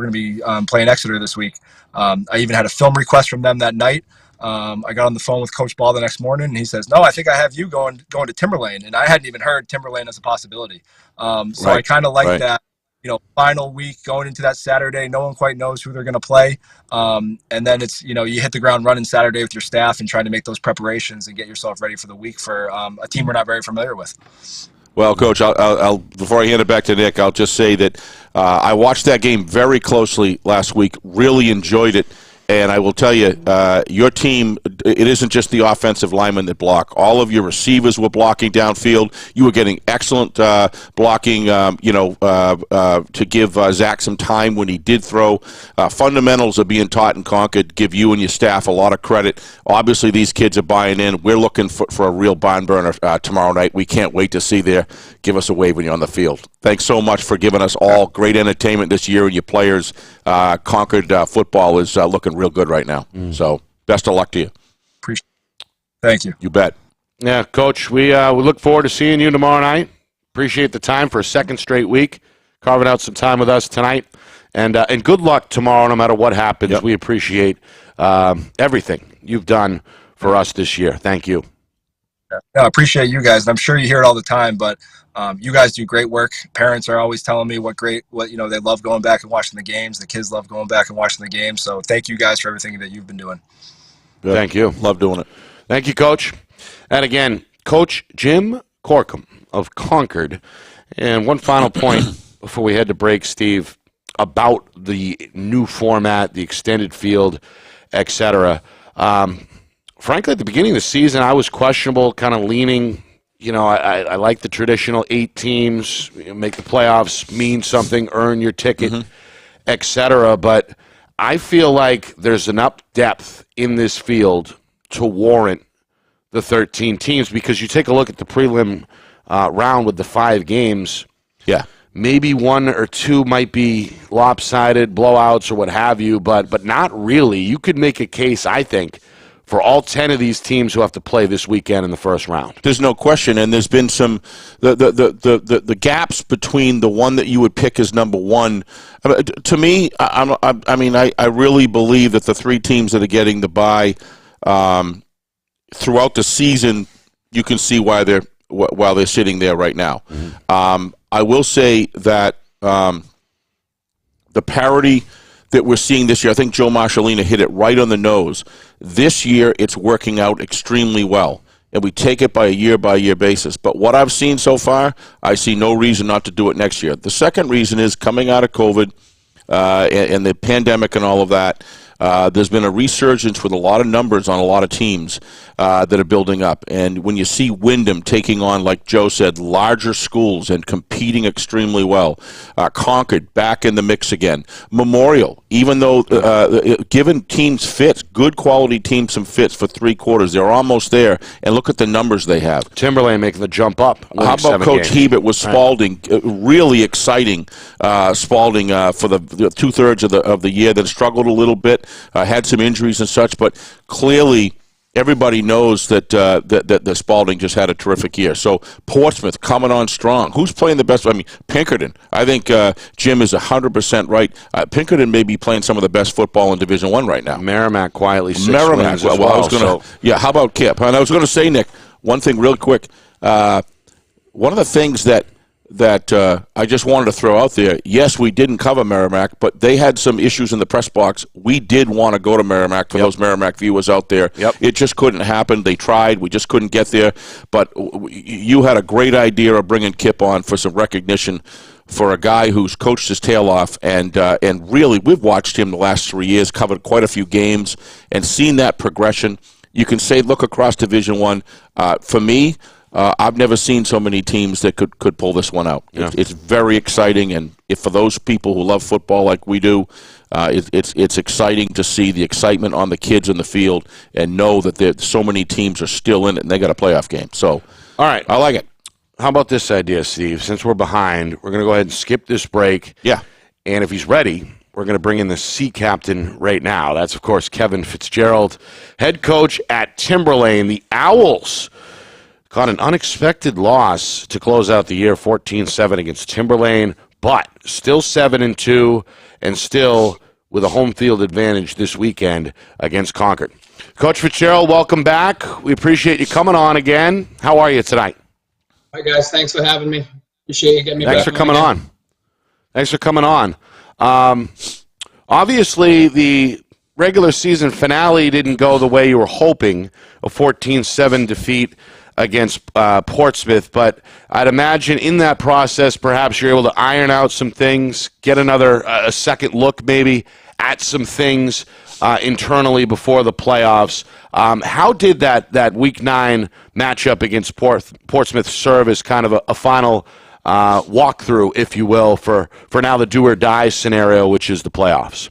playing Exeter this week. I even had a film request from them that night. I got on the phone with Coach Ball the next morning, and he says, "No, I think I have you going to Timberlane," and I hadn't even heard Timberlane as a possibility. So I kind of like that. Final week going into that Saturday, no one quite knows who they're going to play, and then it's you hit the ground running Saturday with your staff and trying to make those preparations and get yourself ready for the week for a team we're not very familiar with. Well, Coach, I'll before I hand it back to Nick, I'll just say that I watched that game very closely last week. Really enjoyed it. And I will tell you, your team, it isn't just the offensive linemen that block. All of your receivers were blocking downfield. You were getting excellent blocking, to give Zach some time when he did throw. Fundamentals are being taught in Concord. Give you and your staff a lot of credit. Obviously, these kids are buying in. We're looking for a real barn burner tomorrow night. We can't wait to see there. Give us a wave when you're on the field. Thanks so much for giving us all great entertainment this year and your players. Concord football is looking real good right now. So best of luck to you. Appreciate it. Thank you. You bet. Yeah, Coach, we look forward to seeing you tomorrow night. Appreciate the time for a second straight week, carving out some time with us tonight. And good luck tomorrow no matter what happens. Yep. We appreciate everything you've done for us this year. Thank you. I appreciate you guys. I'm sure you hear it all the time, but you guys do great work. Parents are always telling me they love going back and watching the games. The kids love going back and watching the games. So thank you guys for everything that you've been doing. Good. Thank you. Love doing it. Thank you, Coach. And again, Coach Jim Corkum of Concord. And one final point before we head to break, Steve, about the new format, the extended field, etc. Frankly, at the beginning of the season, I was questionable, kind of leaning. I like the traditional 8 teams, make the playoffs mean something, earn your ticket, etc. But I feel like there's enough depth in this field to warrant the 13 teams, because you take a look at the prelim round with the 5 games. Yeah. Maybe 1 or 2 might be lopsided, blowouts or what have you, but not really. You could make a case, I think, for all 10 of these teams who have to play this weekend in the first round. There's no question, and there's been some the gaps between the one that you would pick as number 1. To me, I really believe that the 3 teams that are getting the bye throughout the season, you can see why they're sitting there right now. I will say that the parity that we're seeing this year, I think Joe Marcelena hit it right on the nose. This year, it's working out extremely well, and we take it by a year-by-year basis. But what I've seen so far, I see no reason not to do it next year. The second reason is coming out of COVID and the pandemic and all of that, there's been a resurgence with a lot of numbers on a lot of teams that are building up. And when you see Windham taking on, like Joe said, larger schools and competing extremely well, Concord back in the mix again. Memorial, even though given teams fits, good quality teams some fits for 3 quarters, they're almost there. And look at the numbers they have. Timberlane making the jump up. How about Coach Hebert with Spalding? Right. Really exciting. Spalding for the 2/3 of the year that struggled a little bit. Had some injuries and such, but clearly everybody knows that Spalding just had a terrific year. So Portsmouth coming on strong. Who's playing the best? I mean, Pinkerton. I think Jim is 100% right. Pinkerton may be playing some of the best football in Division I right now. Merrimack quietly 6 Merrimack. wins as well. I was gonna, yeah. How about Kip? And I was going to say, Nick, one thing real quick. One of the things that I just wanted to throw out there, yes, we didn't cover Merrimack, but they had some issues in the press box. We did want to go to Merrimack for those Merrimack viewers out there. It just couldn't happen. They tried. We just couldn't get there. But you had a great idea of bringing Kip on for some recognition for a guy who's coached his tail off. And really, we've watched him the last 3 years, covered quite a few games, and seen that progression. You can say, look across Division I. For me, I've never seen so many teams that could pull this one out. Yeah. It's very exciting, and if for those people who love football like we do, it's exciting to see the excitement on the kids in the field and know that so many teams are still in it and they got a playoff game. So, all right, I like it. How about this idea, Steve? Since we're behind, we're going to go ahead and skip this break. Yeah. And if he's ready, we're going to bring in the C captain right now. That's, of course, Kevin Fitzgerald, head coach at Timberlane. The Owls got an unexpected loss to close out the year, 14-7 against Timberlane, but still 7-2 and still with a home field advantage this weekend against Concord. Coach Fitzgerald, welcome back. We appreciate you coming on again. How are you tonight? Hi, guys. Thanks for having me. Appreciate you getting me back. Thanks for coming on. Thanks for coming on. Obviously, the regular season finale didn't go the way you were hoping, a 14-7 defeat against Portsmouth, but I'd imagine in that process perhaps you're able to iron out some things, get a second look maybe at some things internally before the playoffs. How did that Week 9 matchup against Portsmouth serve as kind of a final walkthrough, if you will, for now the do-or-die scenario, which is the playoffs?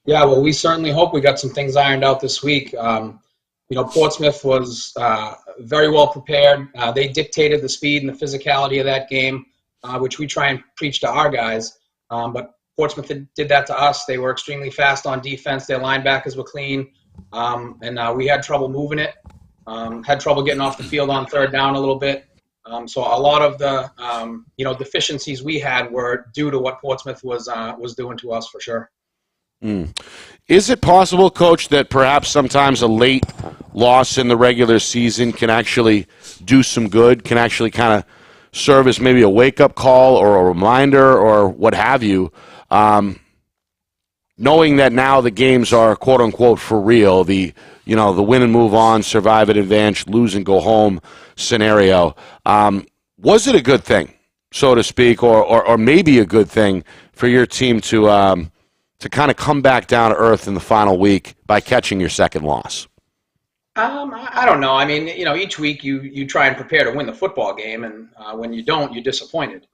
Yeah, well, we certainly hope we got some things ironed out this week. Portsmouth was very well prepared. They dictated the speed and the physicality of that game, which we try and preach to our guys. But Portsmouth did that to us. They were extremely fast on defense. Their linebackers were clean, and we had trouble moving it. Had trouble getting off the field on third down a little bit. So a lot of the deficiencies we had were due to what Portsmouth was doing to us for sure. Is it possible, Coach, that perhaps sometimes a late loss in the regular season can actually do some good, can actually kind of serve as maybe a wake-up call or a reminder or what have you, knowing that now the games are quote-unquote for real, the win and move on, survive at advantage, lose and go home scenario. Was it a good thing, so to speak, or maybe a good thing for your team to kind of come back down to earth in the final week by catching your second loss? I don't know. I mean, each week you try and prepare to win the football game, and when you don't, you're disappointed.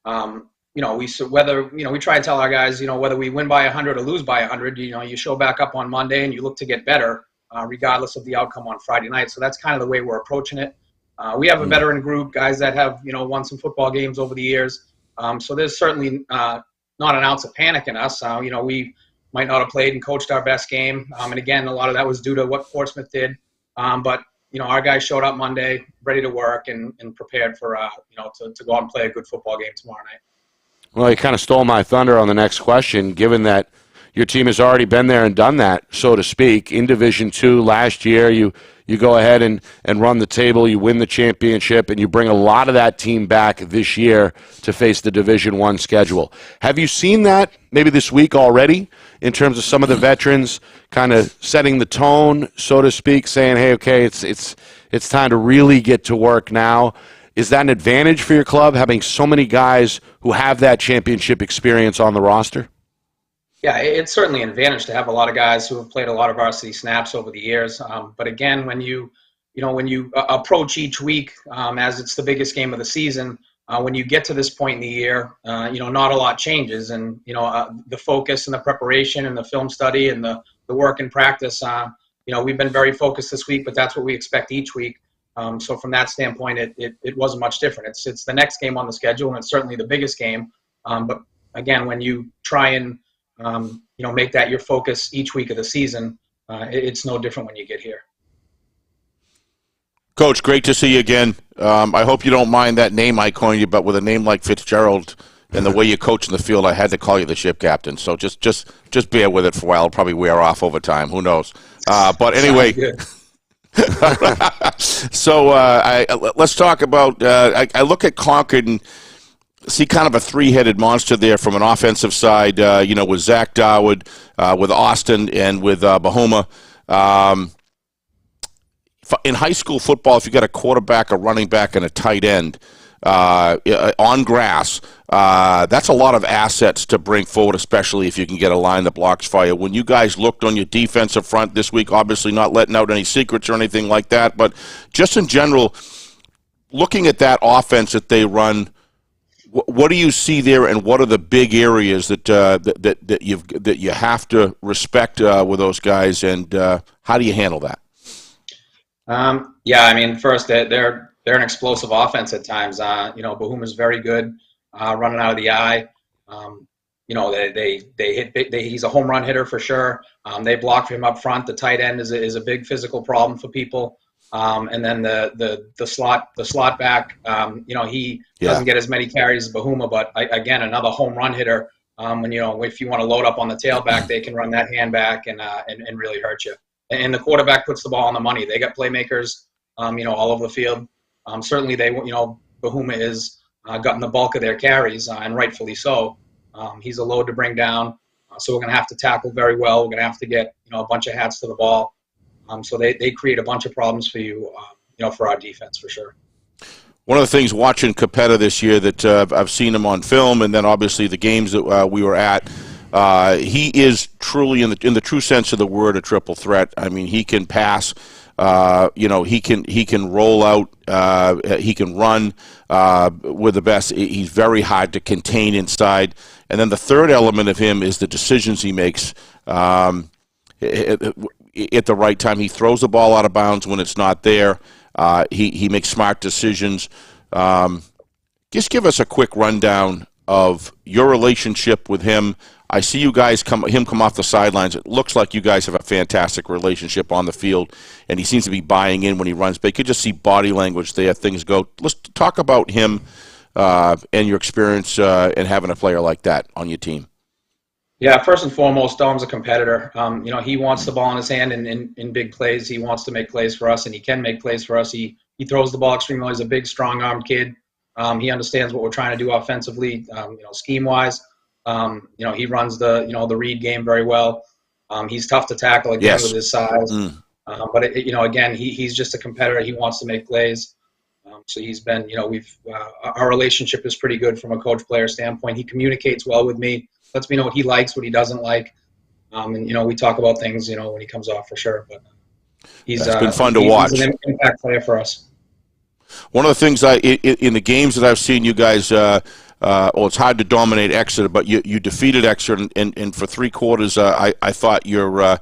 We try and tell our guys, whether we win by 100 or lose by 100, you show back up on Monday and you look to get better, regardless of the outcome on Friday night. So that's kind of the way we're approaching it. We have a veteran group, guys that have, won some football games over the years. So there's certainly not an ounce of panic in us. We might not have played and coached our best game. And again, a lot of that was due to what Portsmouth did. But our guys showed up Monday, ready to work and prepared for, to go out and play a good football game tomorrow night. Well, you kind of stole my thunder on the next question, given that your team has already been there and done that, so to speak. In Division II last year, you go ahead and run the table, you win the championship, and you bring a lot of that team back this year to face the Division I schedule. Have you seen that maybe this week already in terms of some of the veterans kind of setting the tone, so to speak, saying, hey, okay, it's time to really get to work now? Is that an advantage for your club, having so many guys who have that championship experience on the roster? Yeah, it's certainly an advantage to have a lot of guys who have played a lot of varsity snaps over the years. But again, when you approach each week as it's the biggest game of the season, when you get to this point in the year, not a lot changes, and the focus and the preparation and the film study and the work and practice. We've been very focused this week, but that's what we expect each week. So from that standpoint, it wasn't much different. It's the next game on the schedule, and it's certainly the biggest game. But again, when you try and make that your focus each week of the season, it's no different when you get here. Coach, great to see you again. I hope you don't mind that name I coined you, but with a name like Fitzgerald and the way you coach in the field, I had to call you the ship captain. So just bear with it for a while. It'll probably wear off over time. Who knows? But anyway. So let's talk about I look at Concord and see kind of a three-headed monster there from an offensive side, with Zach Darwood, with Austin, and with Bahoma. In high school football, if you got a quarterback, a running back, and a tight end on grass, that's a lot of assets to bring forward, especially if you can get a line that blocks fire. When you guys looked on your defensive front this week, obviously not letting out any secrets or anything like that, but just in general, looking at that offense that they run, what do you see there, and what are the big areas that you have to respect with those guys, and how do you handle that? Yeah, I mean, first they're an explosive offense at times. Bahuma's very good running out of the eye. They hit big. He's a home run hitter for sure. They block for him up front. The tight end is a big physical problem for people. And then the slot back. He doesn't get as many carries as Bahuma, but again, another home run hitter. If you want to load up on the tailback, they can run that hand back and really hurt you. And the quarterback puts the ball on the money. They got playmakers, all over the field. Certainly Bahuma is gotten the bulk of their carries, and rightfully so. He's a load to bring down, so we're going to have to tackle very well. We're going to have to get a bunch of hats to the ball. So they create a bunch of problems for you, for our defense for sure. One of the things watching Capetta this year that I've seen him on film, and then obviously the games that we were at, he is truly, in the true sense of the word, a triple threat. I mean, he can pass. He can roll out. He can run with the best. He's very hard to contain inside. And then the third element of him is the decisions he makes at the right time. He throws the ball out of bounds when it's not there. He makes smart decisions. Just give us a quick rundown of your relationship with him. I see you guys come off the sidelines. It looks like you guys have a fantastic relationship on the field, and he seems to be buying in when he runs. But you could just see body language there. Things go. Let's talk about him and your experience in having a player like that on your team. Yeah, first and foremost, Dom's a competitor. He wants the ball in his hand in big plays. He wants to make plays for us, and he can make plays for us. He throws the ball extremely well. He's a big, strong-armed kid. He understands what we're trying to do offensively, scheme-wise. He runs the read game very well. He's tough to tackle again with his size. But again, he's just a competitor. He wants to make plays. So he's been, our relationship is pretty good from a coach-player standpoint. He communicates well with me, lets me know what he likes, what he doesn't like. And we talk about things, when he comes off for sure. But it's been fun to watch. He's an impact player for us. One of the things in the games that I've seen you guys, it's hard to dominate Exeter, but you defeated Exeter, and for 3 quarters, I thought your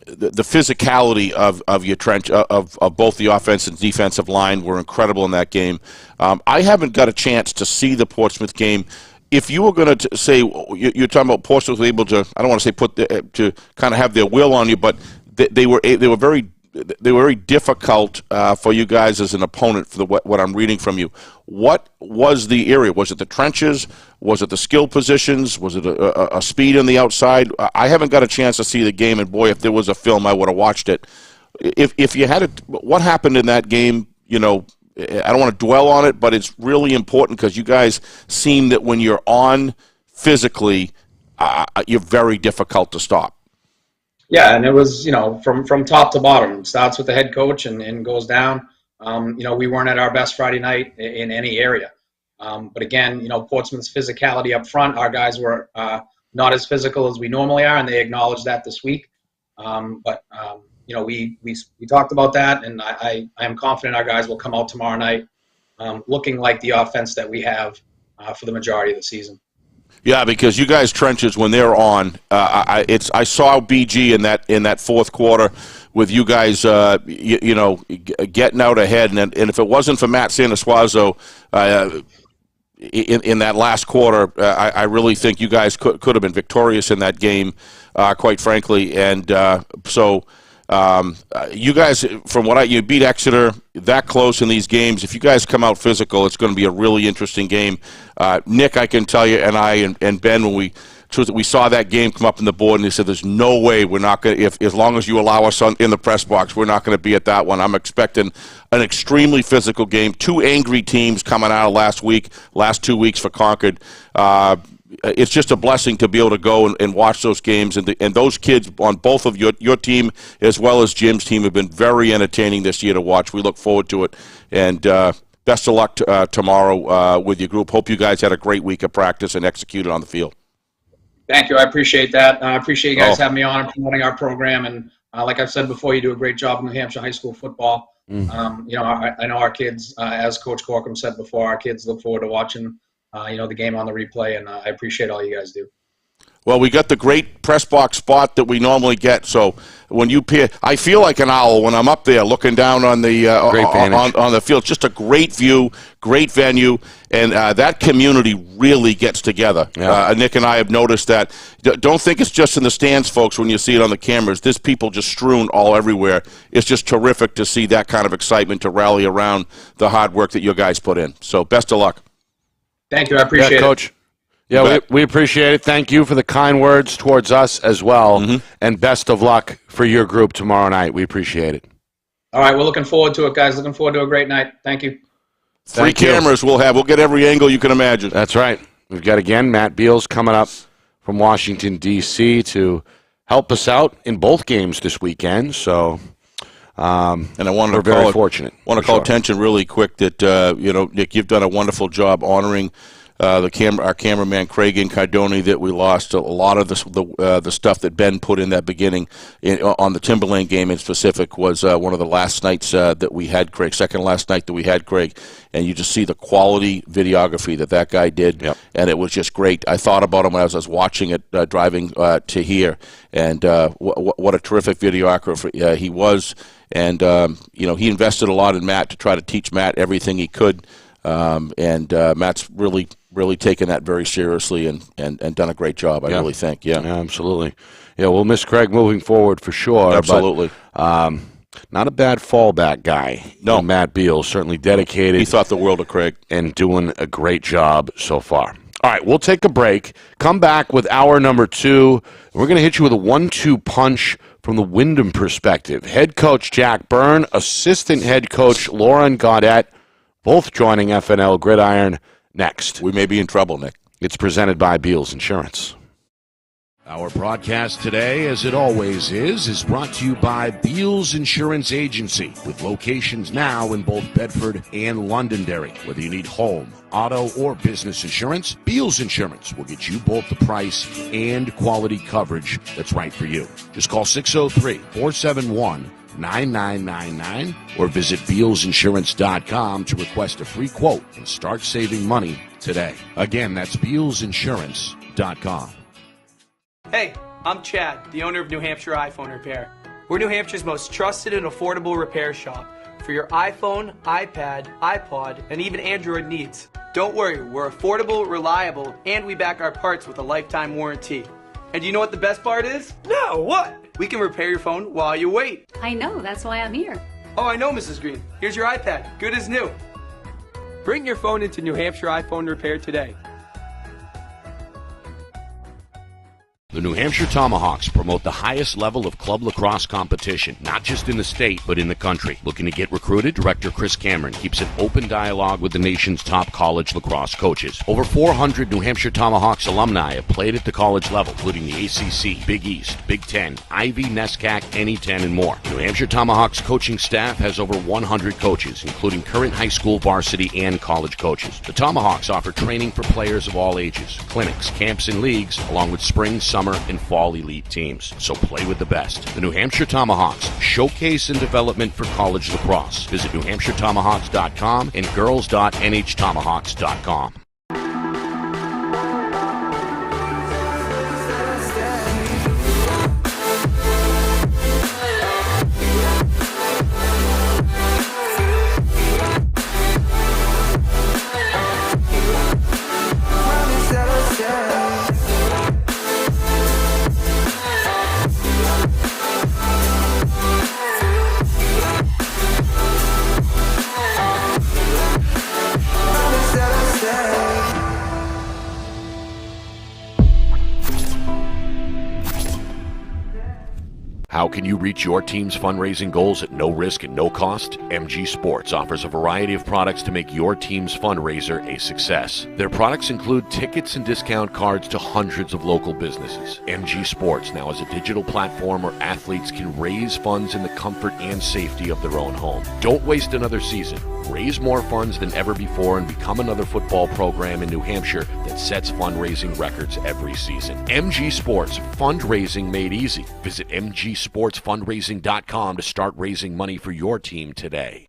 the physicality of your trench of both the offensive and defensive line were incredible in that game. I haven't got a chance to see the Portsmouth game. If you were going to say, you're talking about Portsmouth was able to, I don't want to say to kind of have their will on you, but they were very difficult for you guys as an opponent for what I'm reading from you. What was the area? Was it the trenches? Was it the skill positions? Was it a speed on the outside? I haven't got a chance to see the game, and boy, if there was a film, I would have watched it. If you had what happened in that game, I don't want to dwell on it, but it's really important because you guys seem that when you're on physically, you're very difficult to stop. Yeah, and it was, from top to bottom. It starts with the head coach and goes down. We weren't at our best Friday night in any area. But again, Portsmouth's physicality up front, our guys were not as physical as we normally are, and they acknowledged that this week. We talked about that, and I am confident our guys will come out tomorrow night looking like the offense that we have for the majority of the season. Yeah, because you guys trenches when they're on, I saw BG in that fourth quarter with you guys, getting out ahead, and if it wasn't for Matt Sanasuazo in that last quarter, I really think you guys could have been victorious in that game, quite frankly, and you guys, from what you beat Exeter that close in these games. If you guys come out physical, it's going to be a really interesting game. Nick, I can tell you, and I and Ben, when we saw that game come up on the board, and they said, "There's no way we're not going to. As long as you allow us in the press box, we're not going to be at that one." I'm expecting an extremely physical game. 2 angry teams coming out of last 2 weeks for Concord. It's just a blessing to be able to go and watch those games, and those kids on both of your team as well as Jim's team have been very entertaining this year to watch. We look forward to it, and best of luck tomorrow with your group. Hope you guys had a great week of practice and executed on the field. Thank you. I appreciate that. I appreciate you guys having me on and promoting our program. And like I've said before, you do a great job in New Hampshire high school football. I know our kids, as Coach Corkum said before, our kids look forward to watching, the game on the replay, and I appreciate all you guys do. Well, we got the great press box spot that we normally get. So when you peer, I feel like an owl when I'm up there looking down on the on the field. Just a great view, great venue, and that community really gets together. Yeah. Nick and I have noticed that. Don't think it's just in the stands, folks. When you see it on the cameras, there's people just strewn all everywhere. It's just terrific to see that kind of excitement to rally around the hard work that you guys put in. So best of luck. Thank you. I appreciate it, Coach. Yeah, we appreciate it. Thank you for the kind words towards us as well, and best of luck for your group tomorrow night. We appreciate it. All right, we're looking forward to it, guys. Looking forward to a great night. Thank you. Three cameras we'll have. We'll get every angle you can imagine. That's right. We've got, again, Matt Beals coming up from Washington, D.C. to help us out in both games this weekend. So, and I wanted we're very fortunate. I want to call attention really quick that, Nick, you've done a wonderful job honoring our cameraman Craig Incardoni, that we lost. A lot of the stuff that Ben put in that beginning on the Timberland game in specific was one of the last nights that we had Craig, second last night that we had Craig, and you just see the quality videography that guy did, and it was just great. I thought about him when I was watching it driving to here, and what a terrific videographer he was, and he invested a lot in Matt to try to teach Matt everything he could. Matt's really taken that very seriously and done a great job, I really think. Yeah, absolutely. Yeah, we'll miss Craig moving forward for sure. Absolutely. But, not a bad fallback guy. No. Matt Beals, certainly dedicated. He thought the world of Craig. And doing a great job so far. All right, we'll take a break. Come back with hour number 2. We're going to hit you with a 1-2 punch from the Windham perspective. Head coach Jack Byrne, assistant head coach Lauren Gaudette, both joining FNL Gridiron next. We may be in trouble, Nick. It's presented by Beals Insurance. Our broadcast today, as it always is brought to you by Beals Insurance Agency, with locations now in both Bedford and Londonderry. Whether you need home, auto, or business insurance, Beals Insurance will get you both the price and quality coverage that's right for you. Just call 603-471-9999 or visit BealsInsurance.com to request a free quote and start saving money today. Again, that's BealsInsurance.com. Hey, I'm Chad, the owner of New Hampshire iPhone Repair. We're New Hampshire's most trusted and affordable repair shop for your iPhone, iPad, iPod, and even Android needs. Don't worry, we're affordable, reliable, and we back our parts with a lifetime warranty. And you know what the best part is? No, what? We can repair your phone while you wait. I know, that's why I'm here. Oh, I know, Mrs. Green. Here's your iPad, good as new. Bring your phone into New Hampshire iPhone Repair today. The New Hampshire Tomahawks promote the highest level of club lacrosse competition, not just in the state, but in the country. Looking to get recruited? Director Chris Cameron keeps an open dialogue with the nation's top college lacrosse coaches. Over 400 New Hampshire Tomahawks alumni have played at the college level, including the ACC, Big East, Big Ten, Ivy, NESCAC, NE10, and more. New Hampshire Tomahawks coaching staff has over 100 coaches, including current high school, varsity, and college coaches. The Tomahawks offer training for players of all ages, clinics, camps, and leagues, along with spring, summer, and fall elite teams. So play with the best. The New Hampshire Tomahawks, showcase and development for college lacrosse. Visit NewHampshireTomahawks.com and girls.nhtomahawks.com. How can you reach your team's fundraising goals at no risk and no cost? MG Sports offers a variety of products to make your team's fundraiser a success. Their products include tickets and discount cards to hundreds of local businesses. MG Sports now has a digital platform where athletes can raise funds in the comfort and safety of their own home. Don't waste another season. Raise more funds than ever before and become another football program in New Hampshire that sets fundraising records every season. MG Sports, fundraising made easy. Visit MG SportsFundraising.com to start raising money for your team today.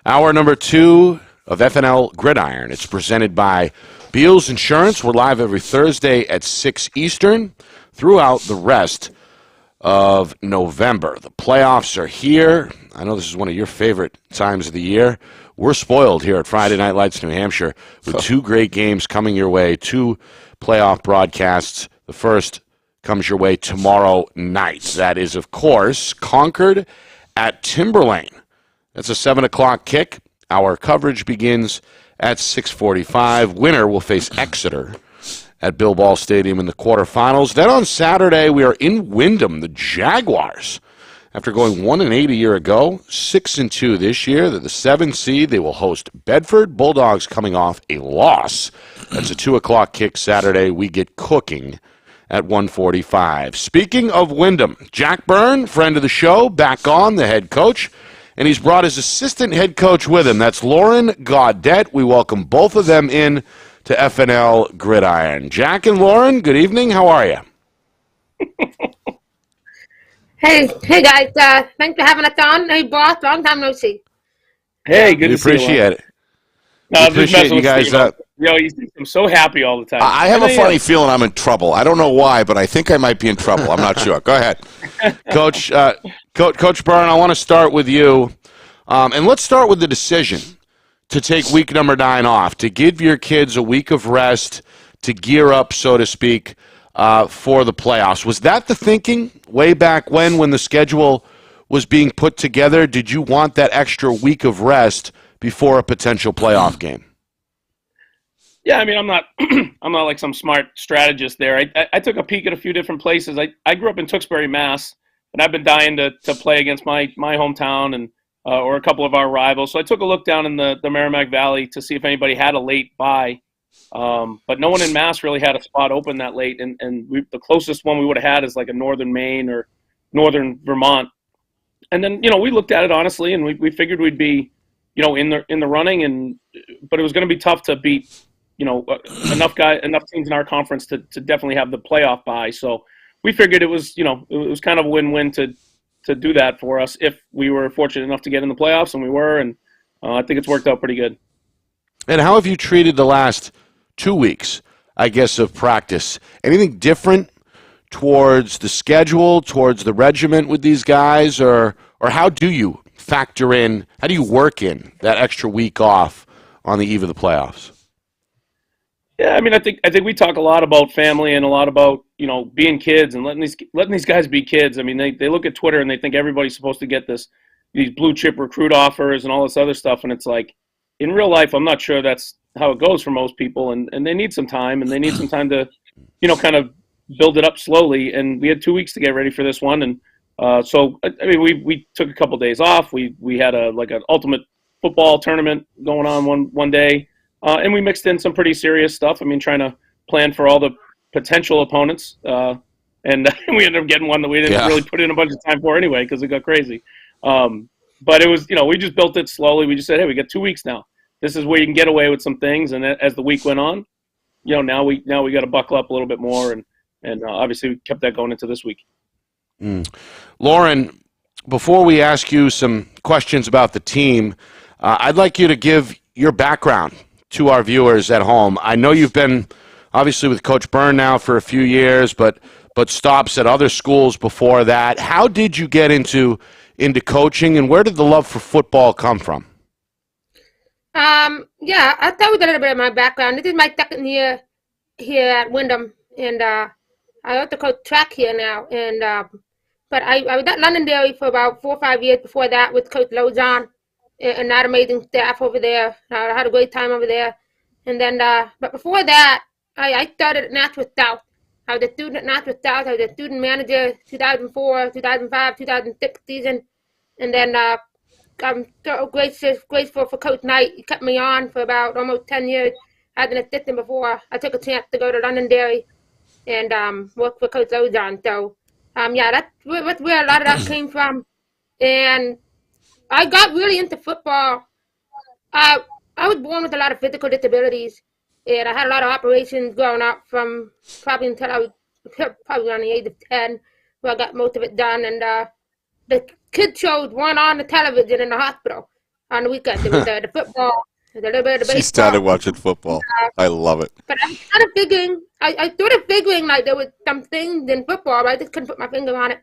Hour number 2 of FNL Gridiron. It's presented by Beals Insurance. We're live every Thursday at 6 Eastern throughout the rest of November. The playoffs are here. I know this is one of your favorite times of the year. We're spoiled here at Friday Night Lights, New Hampshire, with 2 great games coming your way, 2 playoff broadcasts. The first comes your way tomorrow night. That is, of course, Concord at Timberlane. That's a 7 o'clock kick. Our coverage begins at 6:45. Winner will face Exeter at Bill Ball Stadium in the quarterfinals. Then on Saturday, we are in Windham. The Jaguars, after going 1-8 a year ago, 6-2 this year. They're the 7th seed. They will host Bedford. Bulldogs coming off a loss. That's a 2 o'clock kick Saturday. We get cooking at 1:45. Speaking of Windham, Jack Byrne, friend of the show, back on, the head coach. And he's brought his assistant head coach with him. That's Lauren Gaudette. We welcome both of them in to FNL Gridiron. Jack and Lauren, good evening. How are you? Hey guys. Thanks for having us on. Hey, boss. Long time no see. Hey, good to see you. Appreciate it. No, we appreciate you guys. You seem so happy all the time. I have a funny feeling I'm in trouble. I don't know why, but I think I might be in trouble. I'm not sure. Go ahead. Coach Byrne, I want to start with you. And let's start with the decision to take week number 9 off, to give your kids a week of rest, to gear up, so to speak, for the playoffs. Was that the thinking way back when the schedule was being put together? Did you want that extra week of rest before a potential playoff game? Yeah, I mean, I'm not like some smart strategist there. I took a peek at a few different places. I grew up in Tewksbury, Mass, and I've been dying to play against my hometown and or a couple of our rivals. So I took a look down in the Merrimack Valley to see if anybody had a late bye. But no one in Mass really had a spot open that late, and the closest one we would have had is like a northern Maine or northern Vermont. And then we looked at it honestly, and we figured we'd be in the running, but it was going to be tough to beat enough teams in our conference to definitely have the playoff bye. So we figured it was kind of a win-win to do that for us if we were fortunate enough to get in the playoffs, and we were, and I think it's worked out pretty good. And how have you treated the last 2 weeks, I guess, of practice? Anything different towards the schedule, towards the regiment with these guys, or how do you factor in, how do you work in that extra week off on the eve of the playoffs? Yeah, I mean, I think we talk a lot about family and a lot about being kids and letting these guys be kids. I mean, they look at Twitter and they think everybody's supposed to get these blue chip recruit offers and all this other stuff, and it's like, in real life, I'm not sure that's how it goes for most people, and they need some time, and they need some time to kind of build it up slowly. And we had 2 weeks to get ready for this one, and so I mean, we took a couple days off. We had like an ultimate football tournament going on one day. And we mixed in some pretty serious stuff. I mean, trying to plan for all the potential opponents. And we ended up getting one that we didn't really put in a bunch of time for anyway because it got crazy. But it was, we just built it slowly. We just said, hey, we got 2 weeks now. This is where you can get away with some things. And as the week went on, now we got to buckle up a little bit more. And obviously we kept that going into this week. Lauren, before we ask you some questions about the team, I'd like you to give your background to our viewers at home. I know you've been obviously with Coach Byrne now for a few years, but stops at other schools before that. How did you get into into coaching, and where did the love for football come from? Yeah, I'll tell you a little bit of my background. This is my second year here at Windham, and I also coach track here now. And but I was at Londonderry for about 4 or 5 years before that with Coach Lozon and that amazing staff over there. I had a great time over there. And then, but before that, I started at Natural South. I was a student at Natural South. I was a student manager 2004, 2005, 2006 season. And then I'm so grateful for Coach Knight. He kept me on for about almost 10 years as an assistant before I took a chance to go to Londonderry and work for Coach Lozon. So, yeah, that's where a lot of that came from. And I got really into football. I was born with a lot of physical disabilities, and I had a lot of operations growing up from probably until I was probably around the age of 10, where I got most of it done. And the kid shows weren't on the television in the hospital on the weekends. It was the football, a little bit of the baseball. She started watching football. I love it. But I started figuring, I started figuring like there was some things in football, but I just couldn't put my finger on it.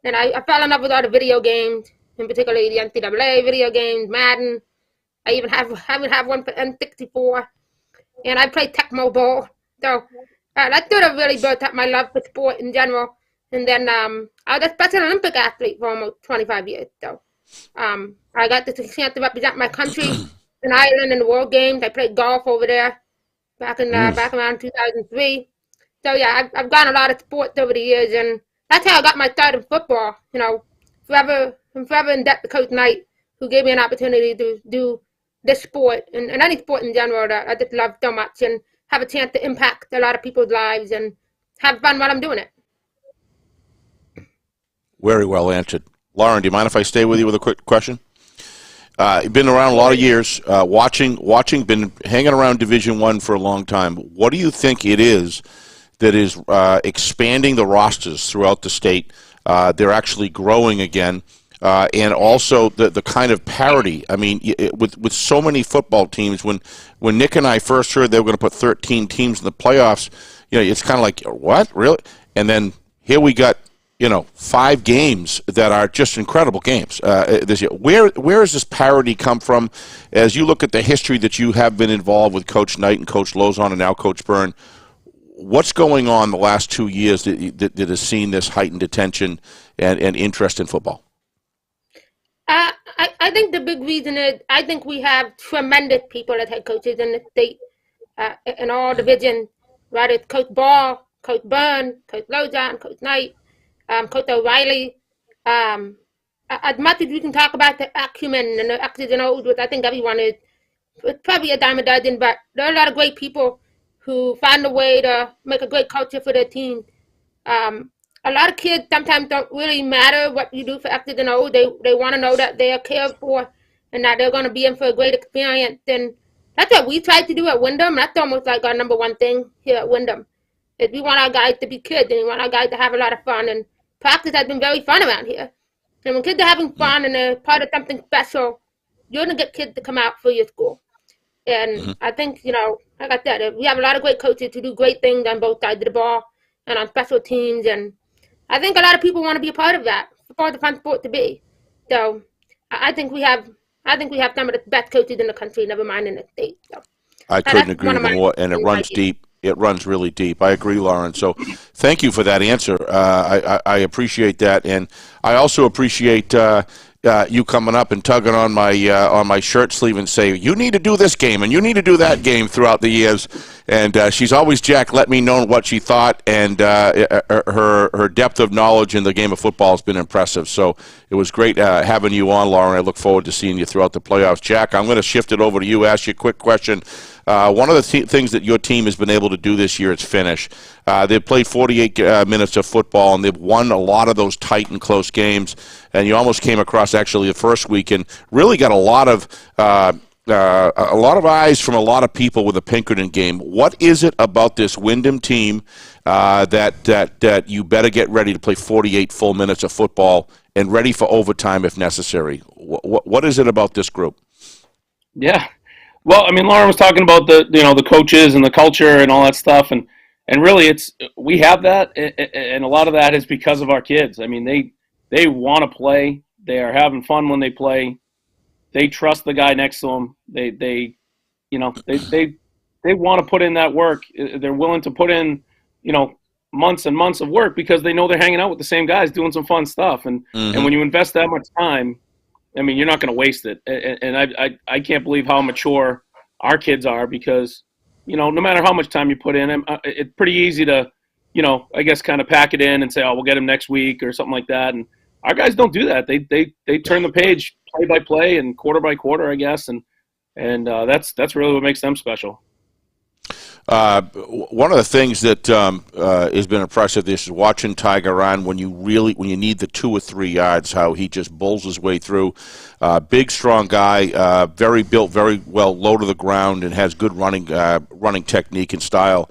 And I fell in love with all the video games, in particular the NCAA video games, Madden. I even have one for N64, and I play Tecmo Bowl. So that sort of really built up my love for sport in general. And then I was a Special Olympic athlete for almost 25 years. So I got the chance to represent my country in Ireland in the World Games. I played golf over there back around 2003. So yeah, I've gone a lot of sports over the years, and that's how I got my start in football. You know, I'm forever in debt to Coach Knight, who gave me an opportunity to do this sport and any sport in general that I just love so much, and have a chance to impact a lot of people's lives and have fun while I'm doing it. Very well answered. Lauren, do you mind if I stay with you with a quick question? You've been around a lot of years, watching, been hanging around Division I for a long time. What do you think it is that is expanding the rosters throughout the state? They're actually growing again. And also the kind of parity. I mean, with so many football teams, when Nick and I first heard they were going to put 13 teams in the playoffs, you know, it's kind of like, what, really? And then here we got, 5 games that are just incredible games this year. Where does this parity come from? As you look at the history that you have been involved with Coach Knight and Coach Lozon and now Coach Byrne, what's going on the last 2 years that has seen this heightened attention and interest in football? I think the big reason is I think we have tremendous people as head coaches in the state, in all divisions, whether it's Coach Ball, Coach Byrne, Coach Lozon, Coach Knight, Coach O'Reilly. As much as we can talk about the acumen and the X's and O's, which I think everyone is, it's probably a dime a dozen, but there are a lot of great people who find a way to make a great culture for their team. A lot of kids sometimes don't really matter what you do for X's and O's. They want to know that they are cared for and that they're going to be in for a great experience. And that's what we try to do at Windham. That's almost like our number one thing here at Windham. Is we want our guys to be kids, and we want our guys to have a lot of fun. And practice has been very fun around here. And when kids are having fun and they're part of something special, you're going to get kids to come out for your school. And I think, like I said, we have a lot of great coaches who do great things on both sides of the ball and on special teams. And I think a lot of people want to be a part of that. Football is a fun sport to be. So I think we have some of the best coaches in the country, never mind in the state. So I couldn't agree with more, and it runs deep. It runs really deep. I agree, Lauren. So thank you for that answer. I appreciate that, and I also appreciate you coming up and tugging on my shirt sleeve and say, you need to do this game and you need to do that game throughout the years. And she's always, Jack, let me know what she thought, and her depth of knowledge in the game of football has been impressive. So it was great having you on, Lauren. I look forward to seeing you throughout the playoffs. Jack, I'm going to shift it over to you, ask you a quick question. One of the things that your team has been able to do this year is finish. They've played 48 minutes of football, and they've won a lot of those tight and close games. And you almost came across actually the first week and really got a lot of eyes from a lot of people with the Pinkerton game. What is it about this Windham team that you better get ready to play 48 full minutes of football and ready for overtime if necessary? What is it about this group? Yeah. Well, I mean, Lauren was talking about the coaches and the culture and all that stuff, and really we have that, and a lot of that is because of our kids. I mean, they want to play, They are having fun when they play. They trust the guy next to them. They want to put in that work. They're willing to put in, months and months of work because they know they're hanging out with the same guys doing some fun stuff. And when you invest that much time, I mean, you're not going to waste it. And I can't believe how mature our kids are because, no matter how much time you put in, it's pretty easy to, I guess kind of pack it in and say, oh, we'll get him next week or something like that. And our guys don't do that. They turn the page play by play and quarter by quarter, I guess. And that's really what makes them special. One of the things that has been impressive this is watching Tiger run when you need the 2 or 3 yards, how he just bowls his way through. Big, strong guy, very built, very well low to the ground, and has good running technique and style.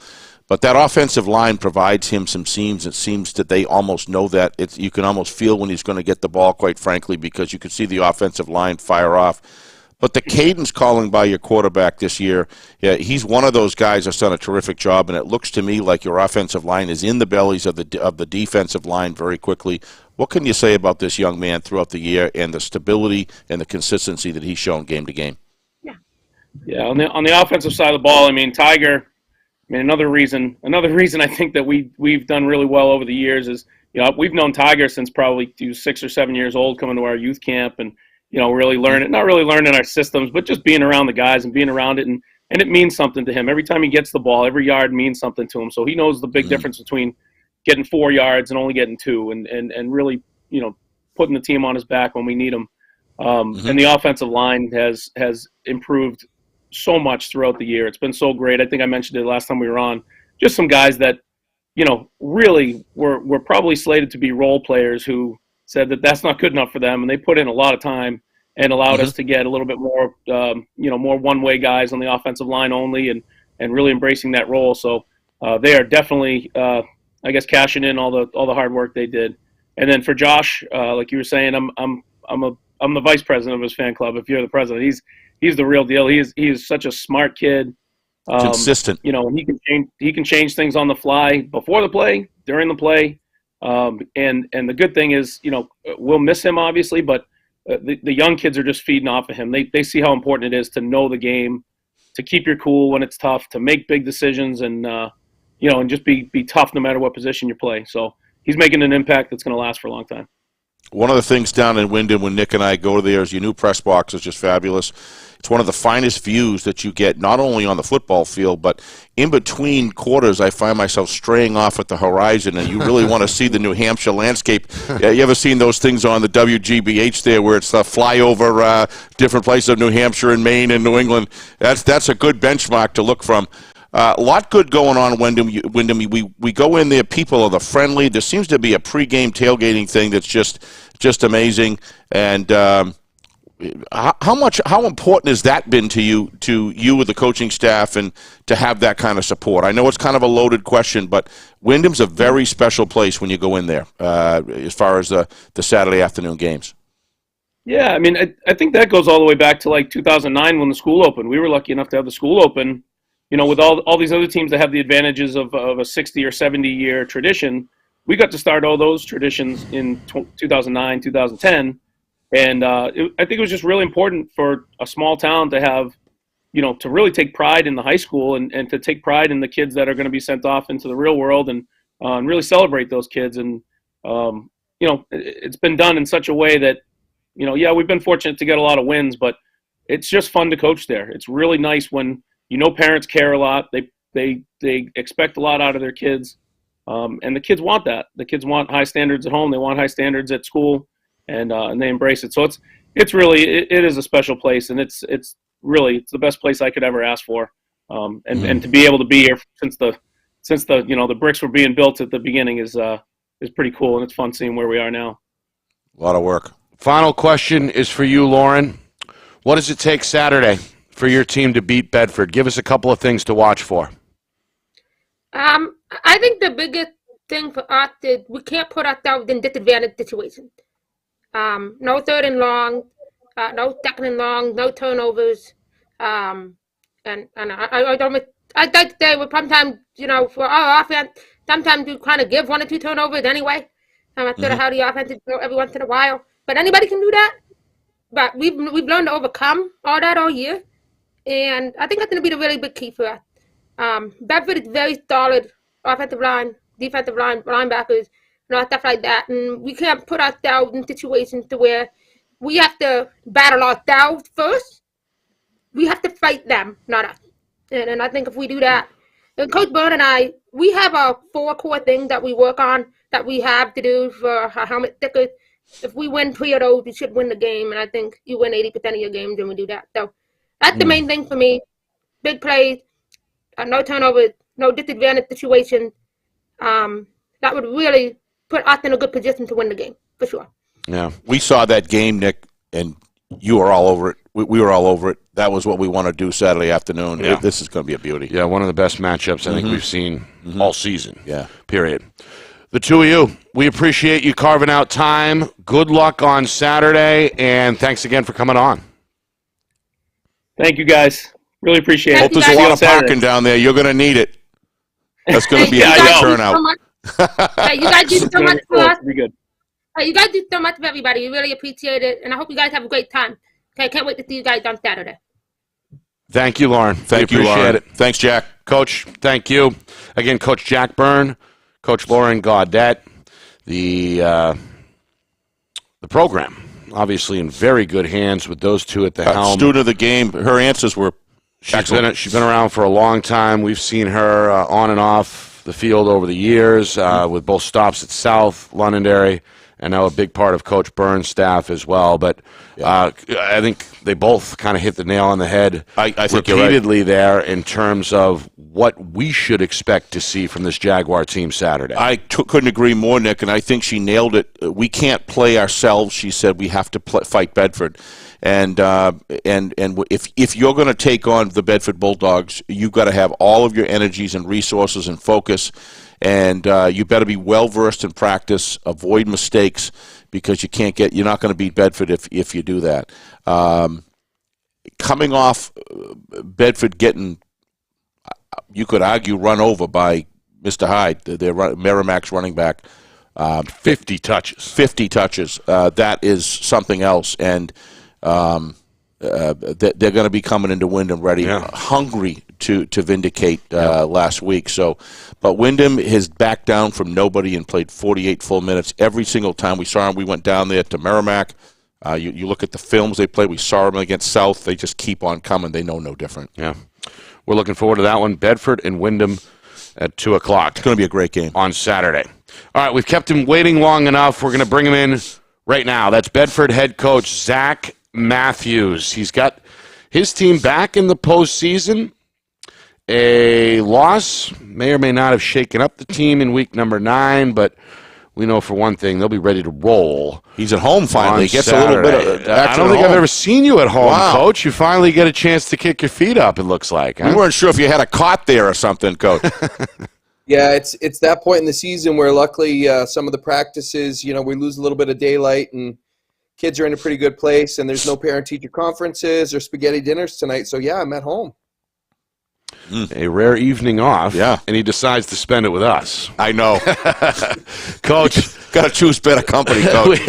But that offensive line provides him some seams. It seems that they almost know that. You can almost feel when he's going to get the ball, quite frankly, because you can see the offensive line fire off. But the cadence calling by your quarterback this year, he's one of those guys that's done a terrific job, and it looks to me like your offensive line is in the bellies of the defensive line very quickly. What can you say about this young man throughout the year and the stability and the consistency that he's shown game to game? Yeah. On the offensive side of the ball, I mean, Tiger. I mean, another reason I think that we've done really well over the years is, we've known Tiger since probably he was 6 or 7 years old, coming to our youth camp and, really not really learning our systems, but just being around the guys and being around it. And it means something to him. Every time he gets the ball, every yard means something to him. So he knows the big difference between getting 4 yards and only getting 2 and really, putting the team on his back when we need him. And the offensive line has improved so much throughout the year. It's been so great. I think I mentioned it last time we were on. Just some guys that, really were probably slated to be role players who said that that's not good enough for them, and they put in a lot of time and allowed us to get a little bit more, more one-way guys on the offensive line only, and really embracing that role. So they are definitely, I guess, cashing in all the hard work they did. And then for Josh, like you were saying, I'm the vice president of his fan club. If you're the president, he's the real deal. He is such a smart kid. Consistent. He can change things on the fly before the play, during the play. And the good thing is, we'll miss him obviously, but the young kids are just feeding off of him. They see how important it is to know the game, to keep your cool when it's tough, to make big decisions, and and just be tough no matter what position you play. So he's making an impact that's going to last for a long time. One of the things down in Windham when Nick and I go there is your new press box is just fabulous. It's one of the finest views that you get, not only on the football field, but in between quarters. I find myself straying off at the horizon, and you really want to see the New Hampshire landscape. You ever seen those things on the WGBH there where it's flyover different places of New Hampshire and Maine and New England? That's a good benchmark to look from. A lot good going on in Windham. We go in there. People are friendly. There seems to be a pregame tailgating thing that's just amazing. And how important has that been to you with the coaching staff and to have that kind of support? I know it's kind of a loaded question, but Windham's a very special place when you go in there as far as the Saturday afternoon games. Yeah, I mean, I think that goes all the way back to like 2009 when the school opened. We were lucky enough to have the school open. With all these other teams that have the advantages of a 60 or 70 year tradition, we got to start all those traditions in 2009, 2010. And I think it was just really important for a small town to have, to really take pride in the high school and to take pride in the kids that are going to be sent off into the real world and really celebrate those kids. And, it's been done in such a way that, we've been fortunate to get a lot of wins, but it's just fun to coach there. It's really nice when, parents care a lot. They expect a lot out of their kids. And the kids want that. The kids want high standards at home. They want high standards at school. And they embrace it. So it's really it is a special place, and it's really the best place I could ever ask for. And to be able to be here since the bricks were being built at the beginning is pretty cool, and it's fun seeing where we are now. A lot of work. Final question is for you, Lauren. What does it take Saturday for your team to beat Bedford? Give us a couple of things to watch for. I think the biggest thing for us is we can't put ourselves in disadvantaged situations. No third and long, no second and long, no turnovers. And I'd like to say sometimes, for our offense, sometimes we kind of give 1 or 2 turnovers anyway. Instead of how the offense is built every once in a while. but anybody can do that. But we've learned to overcome all that all year, and I think that's going to be the really big key for us. Bedford is very solid offensive line, defensive line, linebackers, stuff like that, and we can't put ourselves in situations to where we have to battle ourselves first. We have to fight them, not us. And I think if we do that, and Coach Byrne and I, we have our 4 core things that we work on that we have to do for our helmet stickers. If we win 3 of those, we should win the game. And I think you win 80% of your games when we do that. So that's the main thing for me. Big plays, no turnovers, no disadvantage situations. That would really put us in a good position to win the game, for sure. Yeah, we saw that game, Nick, and you were all over it. We were all over it. That was what we want to do Saturday afternoon. Yeah. This is going to be a beauty. Yeah, one of the best matchups I think we've seen all season. Yeah. Period. The two of you, we appreciate you carving out time. Good luck on Saturday, and thanks again for coming on. Thank you, guys. Really appreciate Hope it. there's a lot of Saturday. parking down there. You're going to need it. That's going to be a I great know. turnout. You guys do so much for us. Be good. You guys do so much for everybody. We really appreciate it, and I hope you guys have a great time. Okay, can't wait to see you guys on Saturday. Thank you, Lauren. Thank you, appreciate Lauren. it. Thanks, Jack. Coach, thank you. Again, Coach Jack Byrne, Coach Lauren Gaudette, the program, obviously in very good hands with those two at the helm. Student of the game. Her answers were excellent. She's been around for a long time. We've seen her on and off the field over the years with both stops at South, Londonderry, and now a big part of Coach Byrne's staff as well. But I think they both kind of hit the nail on the head I think repeatedly there in terms of what we should expect to see from this Jaguar team Saturday. I couldn't agree more, Nick, and I think she nailed it. We can't play ourselves, she said. We have to fight Bedford. And if you're going to take on the Bedford Bulldogs, you've got to have all of your energies and resources and focus, and you better be well versed in practice. Avoid mistakes because you're not going to beat Bedford if you do that. Coming off Bedford getting, you could argue, run over by Mr. Hyde, Merrimack's running back. 50 touches. 50 touches. That is something else, and they're going to be coming into Windham ready, hungry to vindicate last week. So, but Windham has backed down from nobody and played 48 full minutes every single time we saw them. We went down there to Merrimack. You look at the films they played. We saw them against South. They just keep on coming. They know no different. Yeah, we're looking forward to that one. Bedford and Windham at 2 o'clock. It's going to be a great game on Saturday. All right, we've kept him waiting long enough. We're going to bring him in right now. That's Bedford head coach Zach Matthews. He's got his team back in the postseason. A loss may or may not have shaken up the team in week number 9, but we know for one thing they'll be ready to roll. He's at home finally. He gets Saturday. a little bit of I don't think I've ever seen you at home, Coach. You finally get a chance to kick your feet up, it looks like. Huh? We weren't sure if you had a cot there or something, Coach. Yeah, it's that point in the season where luckily some of the practices, we lose a little bit of daylight and kids are in a pretty good place, and there's no parent-teacher conferences or spaghetti dinners tonight. So, yeah, I'm at home. A rare evening off, yeah, and he decides to spend it with us. I know. Coach. Got to choose better company, Coach.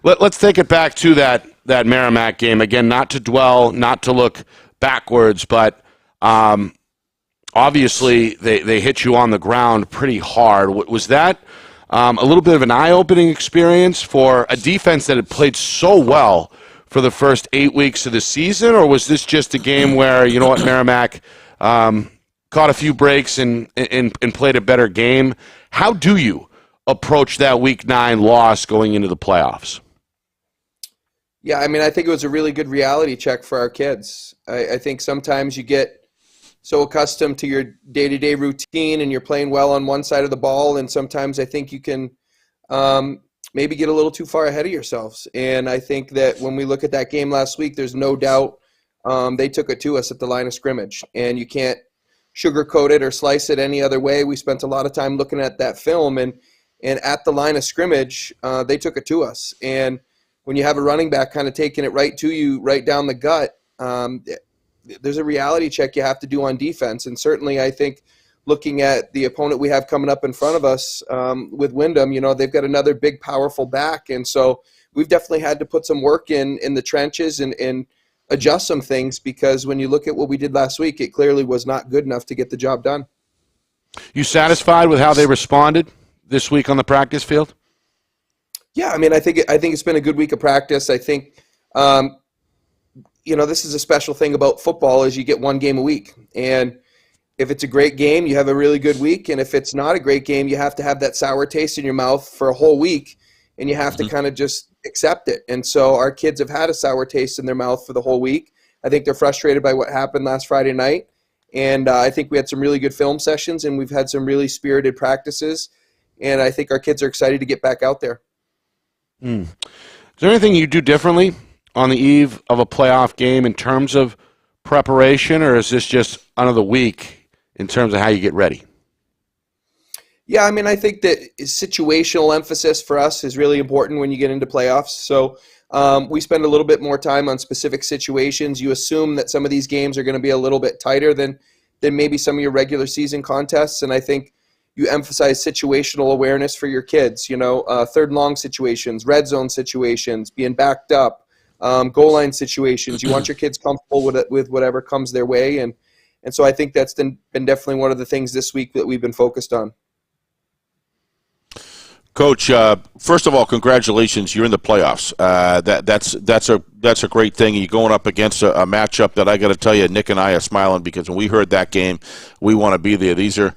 Let's take it back to that Merrimack game. Again, not to dwell, not to look backwards, but obviously they hit you on the ground pretty hard. Was that a little bit of an eye-opening experience for a defense that had played so well for the first 8 weeks of the season, or was this just a game where, you know what, Merrimack caught a few breaks and played a better game? How do you approach that Week 9 loss going into the playoffs? Yeah, I mean, I think it was a really good reality check for our kids. I think sometimes you get so accustomed to your day-to-day routine and you're playing well on one side of the ball, and sometimes I think you can maybe get a little too far ahead of yourselves. And I think that when we look at that game last week, there's no doubt they took it to us at the line of scrimmage. And you can't sugarcoat it or slice it any other way. We spent a lot of time looking at that film, and at the line of scrimmage, they took it to us. And when you have a running back kind of taking it right to you, right down the gut, there's a reality check you have to do on defense. And certainly I think looking at the opponent we have coming up in front of us with Windham, they've got another big, powerful back. And so we've definitely had to put some work in the trenches and adjust some things, because when you look at what we did last week, it clearly was not good enough to get the job done. You satisfied with how they responded this week on the practice field? Yeah, I mean, I think it's been a good week of practice. I think, this is a special thing about football is you get one game a week. And if it's a great game, you have a really good week. And if it's not a great game, you have to have that sour taste in your mouth for a whole week, and you have to kind of just accept it. And so our kids have had a sour taste in their mouth for the whole week. I think they're frustrated by what happened last Friday night. And I think we had some really good film sessions, and we've had some really spirited practices. And I think our kids are excited to get back out there. Is there anything you do differently on the eve of a playoff game in terms of preparation, or is this just another week in terms of how you get ready? Yeah, I mean, I think that situational emphasis for us is really important when you get into playoffs. So we spend a little bit more time on specific situations. You assume that some of these games are going to be a little bit tighter than maybe some of your regular season contests, and I think you emphasize situational awareness for your kids, third and long situations, red zone situations, being backed up, goal line situations. You want your kids comfortable with whatever comes their way. And so I think that's been definitely one of the things this week that we've been focused on. Coach, first of all, congratulations. You're in the playoffs. That's a great thing. You're going up against a matchup that I got to tell you, Nick and I are smiling, because when we heard that game, we want to be there. These are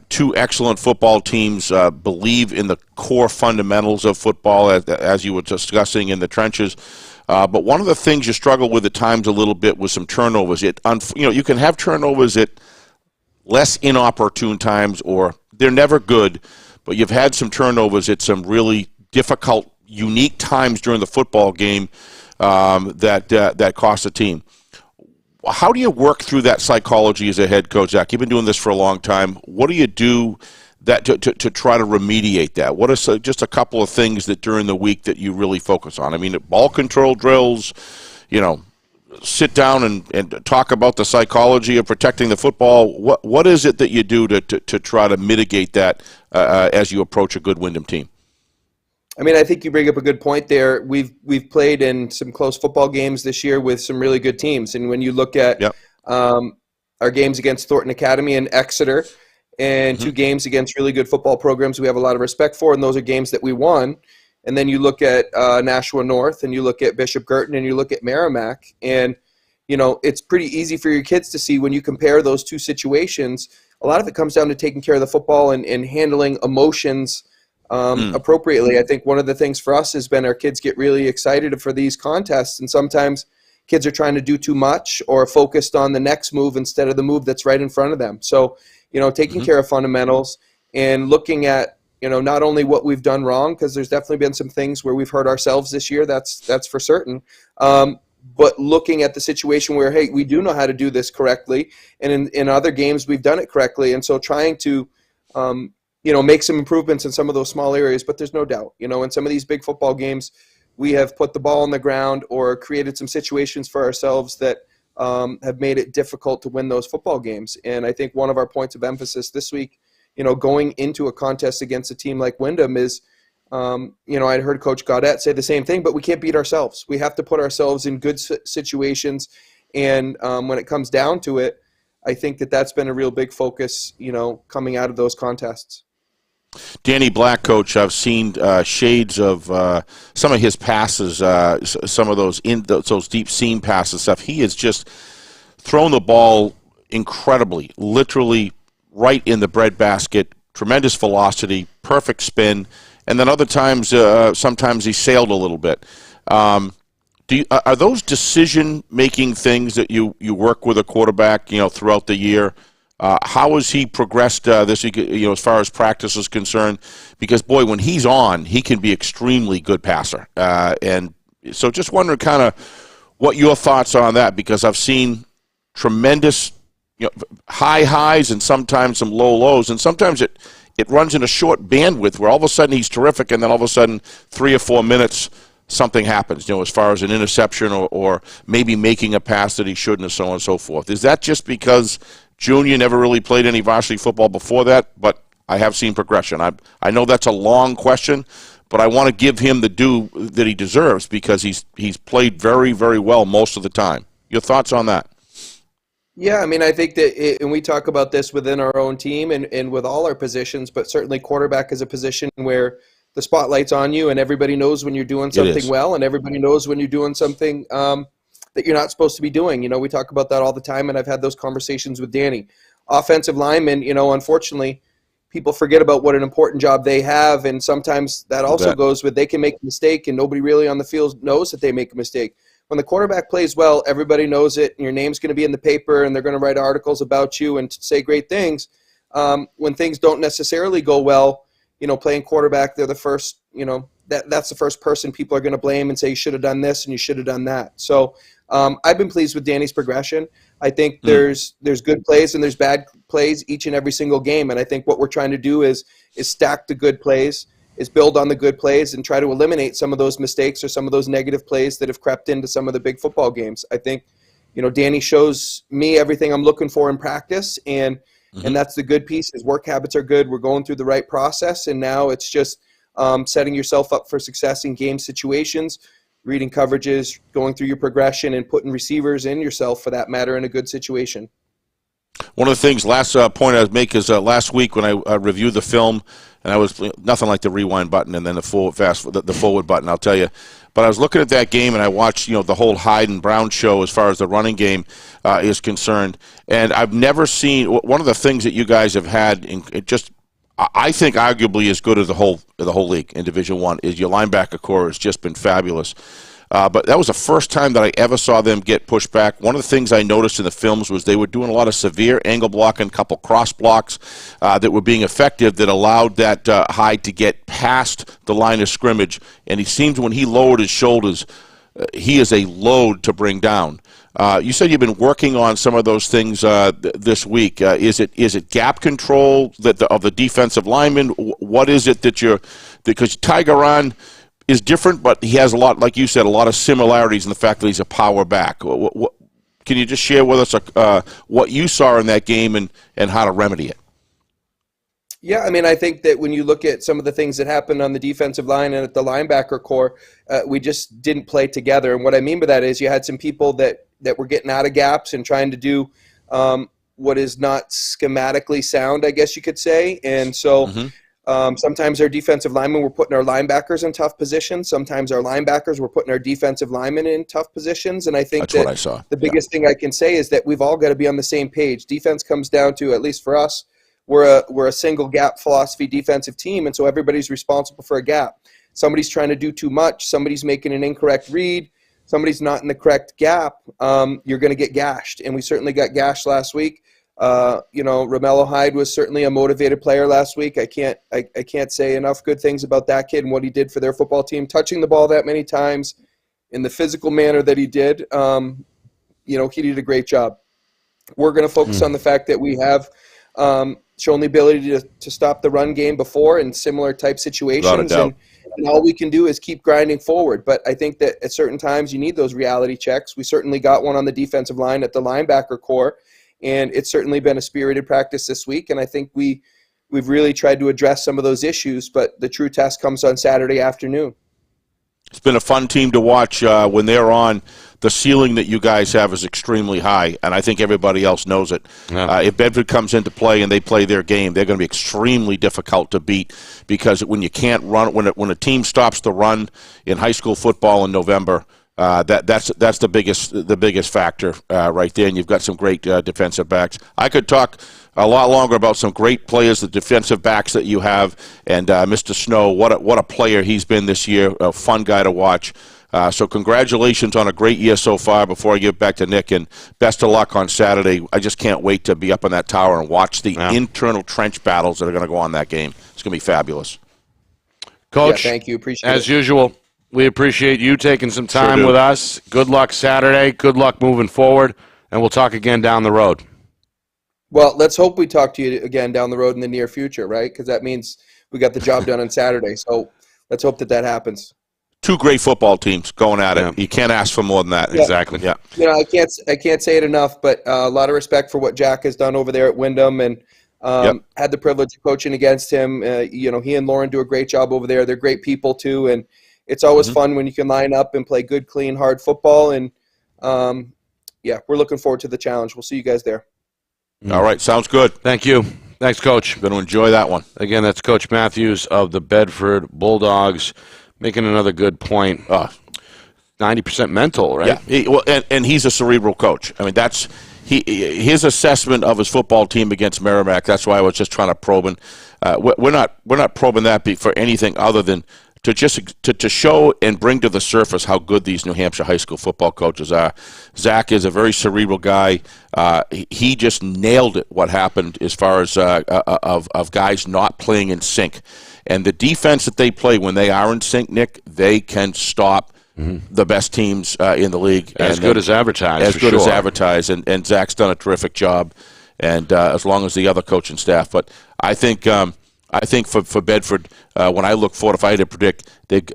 two excellent football teams, believe in the core fundamentals of football, as you were discussing in the trenches. But one of the things you struggle with at times a little bit was some turnovers. You can have turnovers at less inopportune times, or they're never good, but you've had some turnovers at some really difficult, unique times during the football game that cost the team. How do you work through that psychology as a head coach, Zach? You've been doing this for a long time. What do you do to try to remediate that? What are just a couple of things that during the week that you really focus on? I mean, ball control drills, sit down and talk about the psychology of protecting the football. What is it that you do to try to mitigate that as you approach a good Windham team? I mean, I think you bring up a good point there. We've played in some close football games this year with some really good teams. And when you look at our games against Thornton Academy and Exeter, and two games against really good football programs we have a lot of respect for, and those are games that we won. And then you look at Nashua North, and you look at Bishop Girton, and you look at Merrimack. And, it's pretty easy for your kids to see when you compare those two situations. A lot of it comes down to taking care of the football and handling emotions appropriately. I think one of the things for us has been our kids get really excited for these contests, and sometimes kids are trying to do too much or focused on the next move instead of the move that's right in front of them. So, taking care of fundamentals and looking at, not only what we've done wrong, because there's definitely been some things where we've hurt ourselves this year, that's for certain, but looking at the situation where, hey, we do know how to do this correctly, and in other games we've done it correctly, and so trying to make some improvements in some of those small areas. But there's no doubt, in some of these big football games, we have put the ball on the ground or created some situations for ourselves that have made it difficult to win those football games. And I think one of our points of emphasis this week, going into a contest against a team like Windham is, I'd heard Coach Gaudette say the same thing, but we can't beat ourselves. We have to put ourselves in good situations. And when it comes down to it, I think that's been a real big focus, coming out of those contests. Danny Black, Coach, I've seen shades of some of his passes, some of those deep seam passes stuff. He has just thrown the ball incredibly, literally right in the breadbasket, tremendous velocity, perfect spin, and then other times, sometimes he sailed a little bit. Are those decision-making things that you work with a quarterback, throughout the year? How has he progressed this week, as far as practice is concerned? Because, boy, when he's on, he can be extremely good passer. And so just wondering kind of what your thoughts are on that, because I've seen tremendous high highs and sometimes some low lows, and sometimes it runs in a short bandwidth where all of a sudden he's terrific, and then all of a sudden 3 or 4 minutes something happens, as far as an interception or maybe making a pass that he shouldn't, and so on and so forth. Is that just because junior, never really played any varsity football before that, but I have seen progression. I know that's a long question, but I want to give him the due that he deserves because he's played very, very well most of the time. Your thoughts on that? Yeah, I mean, I think that, and we talk about this within our own team and with all our positions, but certainly quarterback is a position where the spotlight's on you and everybody knows when you're doing something well and everybody knows when you're doing something that you're not supposed to be doing. You know, we talk about that all the time, and I've had those conversations with Danny. Offensive linemen, you know, unfortunately, people forget about what an important job they have, and sometimes that also goes with they can make a mistake and nobody really on the field knows that they make a mistake. When the quarterback plays well, everybody knows it, and your name's going to be in the paper, and they're going to write articles about you and say great things. When things don't necessarily go well, you know, playing quarterback, they're the first, you know, that's the first person people are going to blame and say you should have done this and you should have done that. So I've been pleased with Danny's progression. I think there's good plays and there's bad plays each and every single game, and I think what we're trying to do is stack the good plays, is build on the good plays and try to eliminate some of those mistakes or some of those negative plays that have crept into some of the big football games. I think, you know, Danny shows me everything I'm looking for in practice, and that's the good piece. His work habits are good. We're going through the right process, and now it's just setting yourself up for success in game situations, reading coverages, going through your progression, and putting receivers in yourself, for that matter, in a good situation. One of the things, last point I would make is last week when I reviewed the film, and I was nothing like the rewind button and then the forward button, I'll tell you. But I was looking at that game and I watched, you know, the whole Hyde and Brown show as far as the running game is concerned. And I've never seen one of the things that you guys have had I think arguably as good as the whole league in Division I is your linebacker core has just been fabulous. But that was the first time that I ever saw them get pushed back. One of the things I noticed in the films was they were doing a lot of severe angle blocking, a couple cross blocks that were being effective that allowed that Hyde to get past the line of scrimmage. And he seems when he lowered his shoulders, he is a load to bring down. You said you've been working on some of those things this week. Is it gap control of the defensive lineman? What is it that because Tigeron is different, but he has a lot, like you said, a lot of similarities in the fact that he's a power back. Can you just share with us what you saw in that game and how to remedy it? Yeah, I mean, I think that when you look at some of the things that happened on the defensive line and at the linebacker core, we just didn't play together. And what I mean by that is you had some people that were getting out of gaps and trying to do what is not schematically sound, I guess you could say. And so sometimes our defensive linemen were putting our linebackers in tough positions. Sometimes our linebackers were putting our defensive linemen in tough positions. And I think that's what I saw. The biggest thing I can say is that we've all got to be on the same page. Defense comes down to, at least for us, we're a single gap philosophy defensive team, and so everybody's responsible for a gap. Somebody's trying to do too much. Somebody's making an incorrect read. Somebody's not in the correct gap. You're going to get gashed, and we certainly got gashed last week. You know, Romello Hyde was certainly a motivated player last week. I can't say enough good things about that kid and what he did for their football team, touching the ball that many times in the physical manner that he did. You know, he did a great job. We're going to focus on the fact that we have shown the ability to stop the run game before in similar type situations, and all we can do is keep grinding forward. But I think that at certain times you need those reality checks. We certainly got one on the defensive line at the linebacker core, and it's certainly been a spirited practice this week, and I think we've really tried to address some of those issues, but the true test comes on Saturday afternoon. It's been a fun team to watch when they're on. The ceiling that you guys have is extremely high, and I think everybody else knows it. Yeah. If Bedford comes into play and they play their game, they're going to be extremely difficult to beat because when you can't run, when a team stops the run in high school football in November, that's the biggest factor right there. And you've got some great defensive backs. I could talk a lot longer about some great players, the defensive backs that you have, and Mr. Snow. What a player he's been this year. A fun guy to watch. So congratulations on a great year so far. Before I give it back to Nick, and best of luck on Saturday. I just can't wait to be up in that tower and watch the internal trench battles that are going to go on that game. It's going to be fabulous. Coach, thank you. Appreciate it. As usual, we appreciate you taking some time with us. Good luck Saturday. Good luck moving forward, and we'll talk again down the road. Well, let's hope we talk to you again down the road in the near future, right? Because that means we got the job done on Saturday. So let's hope that happens. two great football teams going at it. Yeah. You can't ask for more than that. Yeah. Exactly. Yeah. I can't say it enough, but a lot of respect for what Jack has done over there at Windham, and had the privilege of coaching against him. He and Lauren do a great job over there. They're great people too, and it's always fun when you can line up and play good, clean, hard football. And we're looking forward to the challenge. We'll see you guys there. All right, sounds good. Thank you. Thanks, Coach. Going to enjoy that one. Again, that's Coach Matthews of the Bedford Bulldogs making another good point. 90% mental, right? Yeah, and he's a cerebral coach. I mean, that's his assessment of his football team against Merrimack. That's why I was just trying to probe. And we're not probing that for anything other than to show and bring to the surface how good these New Hampshire high school football coaches are. Zach is a very cerebral guy. He just nailed it. What happened as far as of guys not playing in sync, and the defense that they play when they are in sync, Nick, they can stop the best teams in the league. As good as advertised. As good as advertised, and Zach's done a terrific job, and as long as the other coaching staff. But I think for Bedford, when I look forward, if I had to predict,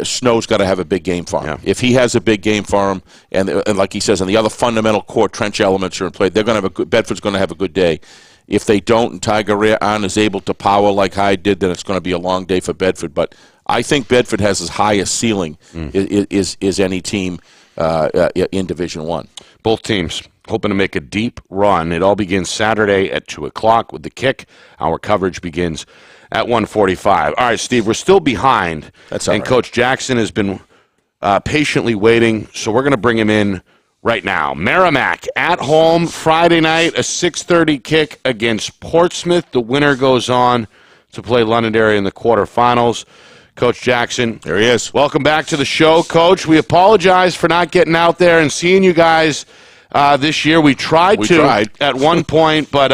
Snow's got to have a big game for him. Yeah. If he has a big game for him, and like he says, and the other fundamental core trench elements are in play, they're going to have Bedford's going to have a good day. If they don't, and Tiger Ann is able to power like Hyde did, then it's going to be a long day for Bedford. But I think Bedford has as high a ceiling is any team in Division I. Both teams hoping to make a deep run. It all begins Saturday at 2 o'clock with the kick. Our coverage begins at 1:45. All right, Steve, we're still behind. That's all and right. Coach Jackson has been patiently waiting, so we're going to bring him in right now. Merrimack at home Friday night, a 6:30 kick against Portsmouth. The winner goes on to play Londonderry in the quarterfinals. Coach Jackson. There he is. Welcome back to the show, Coach. We apologize for not getting out there and seeing you guys this year. We tried at one point, but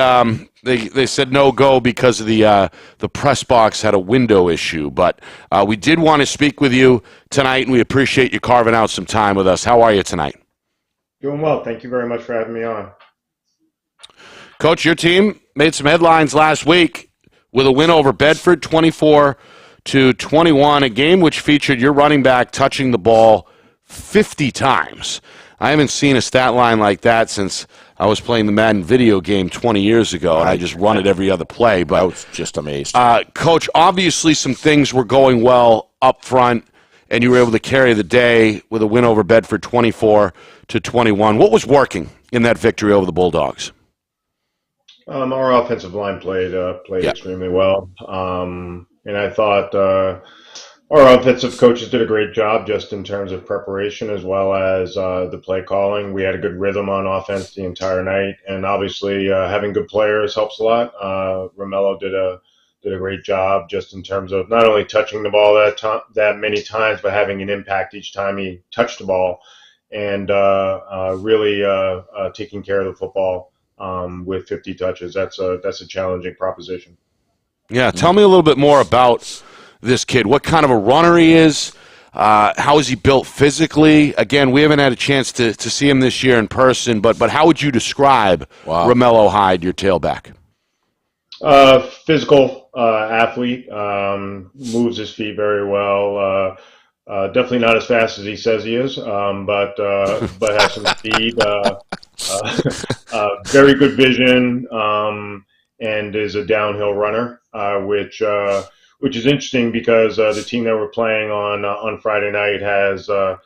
they said no go because of the press box had a window issue. But we did want to speak with you tonight, and we appreciate you carving out some time with us. How are you tonight? Doing well. Thank you very much for having me on. Coach, your team made some headlines last week with a win over Bedford, 24-21, a game which featured your running back touching the ball 50 times. I haven't seen a stat line like that since I was playing the Madden video game 20 years ago, and I just run it every other play. But I was just amazed. Coach, obviously some things were going well up front, and you were able to carry the day with a win over Bedford 24-21. What was working in that victory over the Bulldogs? Our offensive line played extremely well, and I thought our offensive coaches did a great job just in terms of preparation as well as the play calling. We had a good rhythm on offense the entire night, and obviously having good players helps a lot. Romello did a great job just in terms of not only touching the ball that many times, but having an impact each time he touched the ball, and really taking care of the football with 50 touches. That's a challenging proposition. Yeah, tell me a little bit more about this kid. What kind of a runner he is? How is he built physically? Again, we haven't had a chance to see him this year in person, but how would you describe Romello Hyde, your tailback? Physical athlete, moves his feet very well. Definitely not as fast as he says he is, but has some speed. Very good vision, and is a downhill runner, which is interesting because the team that we're playing on Friday night has a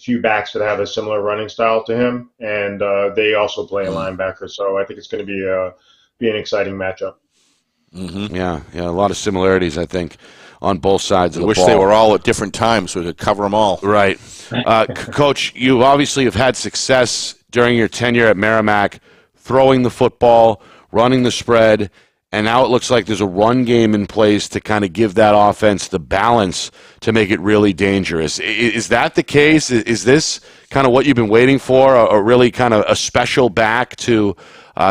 few backs that have a similar running style to him, and they also play a linebacker. So I think it's going to be an exciting matchup. Mm-hmm. Yeah, a lot of similarities, I think, on both sides of the ball. I wish they were all at different times so we could cover them all. Right. Coach, you obviously have had success during your tenure at Merrimack throwing the football, running the spread, and now it looks like there's a run game in place to kind of give that offense the balance to make it really dangerous. Is that the case? Is this kind of what you've been waiting for, or really kind of a special back to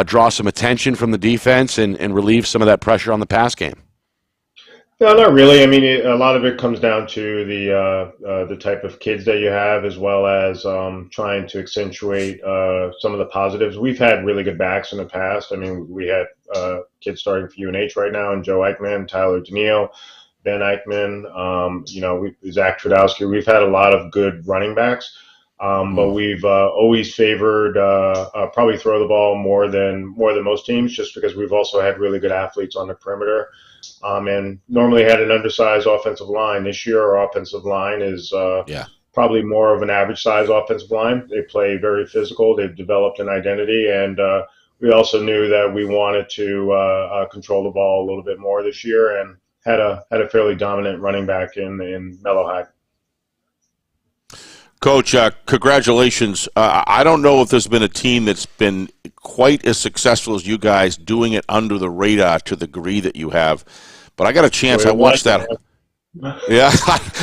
draw some attention from the defense and relieve some of that pressure on the pass game? No, not really. I mean, a lot of it comes down to the type of kids that you have, as well as trying to accentuate some of the positives. We've had really good backs in the past. I mean, we had kids starting for UNH right now, and Joe Eichmann, Tyler Daniil, Ben Eichmann, Zach Trudowski. We've had a lot of good running backs, but we've always favored probably throw the ball more than most teams, just because we've also had really good athletes on the perimeter, and normally had an undersized offensive line. This year, our offensive line is probably more of an average size offensive line. They play very physical. They've developed an identity, and we also knew that we wanted to control the ball a little bit more this year, and had a fairly dominant running back in Mellow High. Coach, congratulations. I don't know if there's been a team that's been quite as successful as you guys doing it under the radar to the degree that you have, but I got a chance. I watched that. Yeah,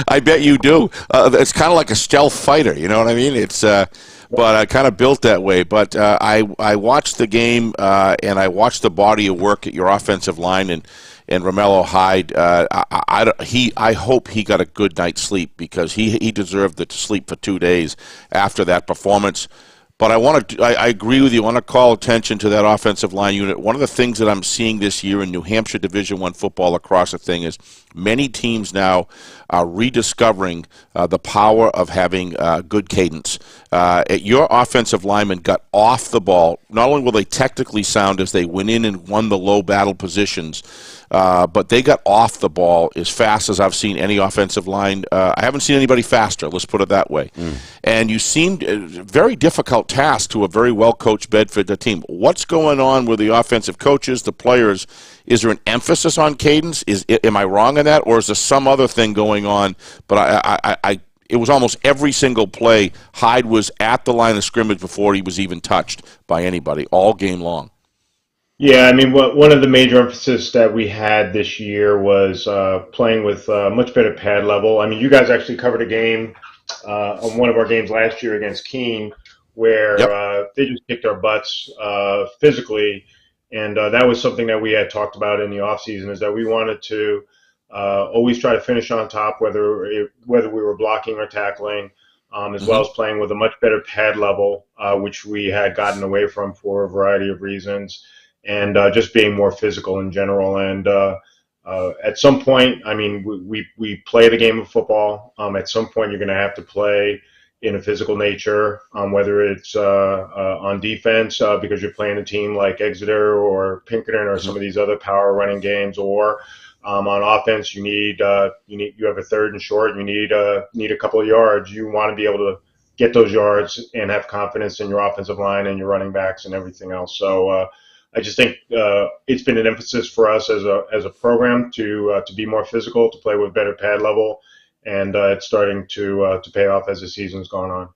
I bet you do. It's kind of like a stealth fighter, you know what I mean? It's but I kind of built that way. But I watched the game and I watched the body of work at your offensive line and Romello Hyde. I hope he got a good night's sleep, because he deserved to sleep for 2 days after that performance. But I agree with you. I want to call attention to that offensive line unit. One of the things that I'm seeing this year in New Hampshire Division I football across the thing is many teams now are rediscovering the power of having good cadence. Your offensive linemen got off the ball. Not only were they technically sound as they went in and won the low battle positions, but they got off the ball as fast as I've seen any offensive line. I haven't seen anybody faster, let's put it that way. And you seemed a very difficult task to a very well-coached Bedford team. What's going on with the offensive coaches, the players? Is there an emphasis on cadence? Am I wrong in that, or is there some other thing going on? But it was almost every single play. Hyde was at the line of scrimmage before he was even touched by anybody all game long. Yeah, I mean, one of the major emphasis that we had this year was playing with much better pad level. I mean, you guys actually covered a game on one of our games last year against Keene where they just kicked our butts physically, and that was something that we had talked about in the offseason, is that we wanted to always try to finish on top, whether we were blocking or tackling, as well as playing with a much better pad level, which we had gotten away from for a variety of reasons. And just being more physical in general. And at some point, I mean, we play the game of football. At some point, you're going to have to play in a physical nature, whether it's on defense because you're playing a team like Exeter or Pinkerton or some of these other power running games, or on offense, you have a third and short. You need a couple of yards. You want to be able to get those yards and have confidence in your offensive line and your running backs and everything else. So. I just think it's been an emphasis for us as a program to be more physical, to play with better pad level, and it's starting to pay off as the season's gone on.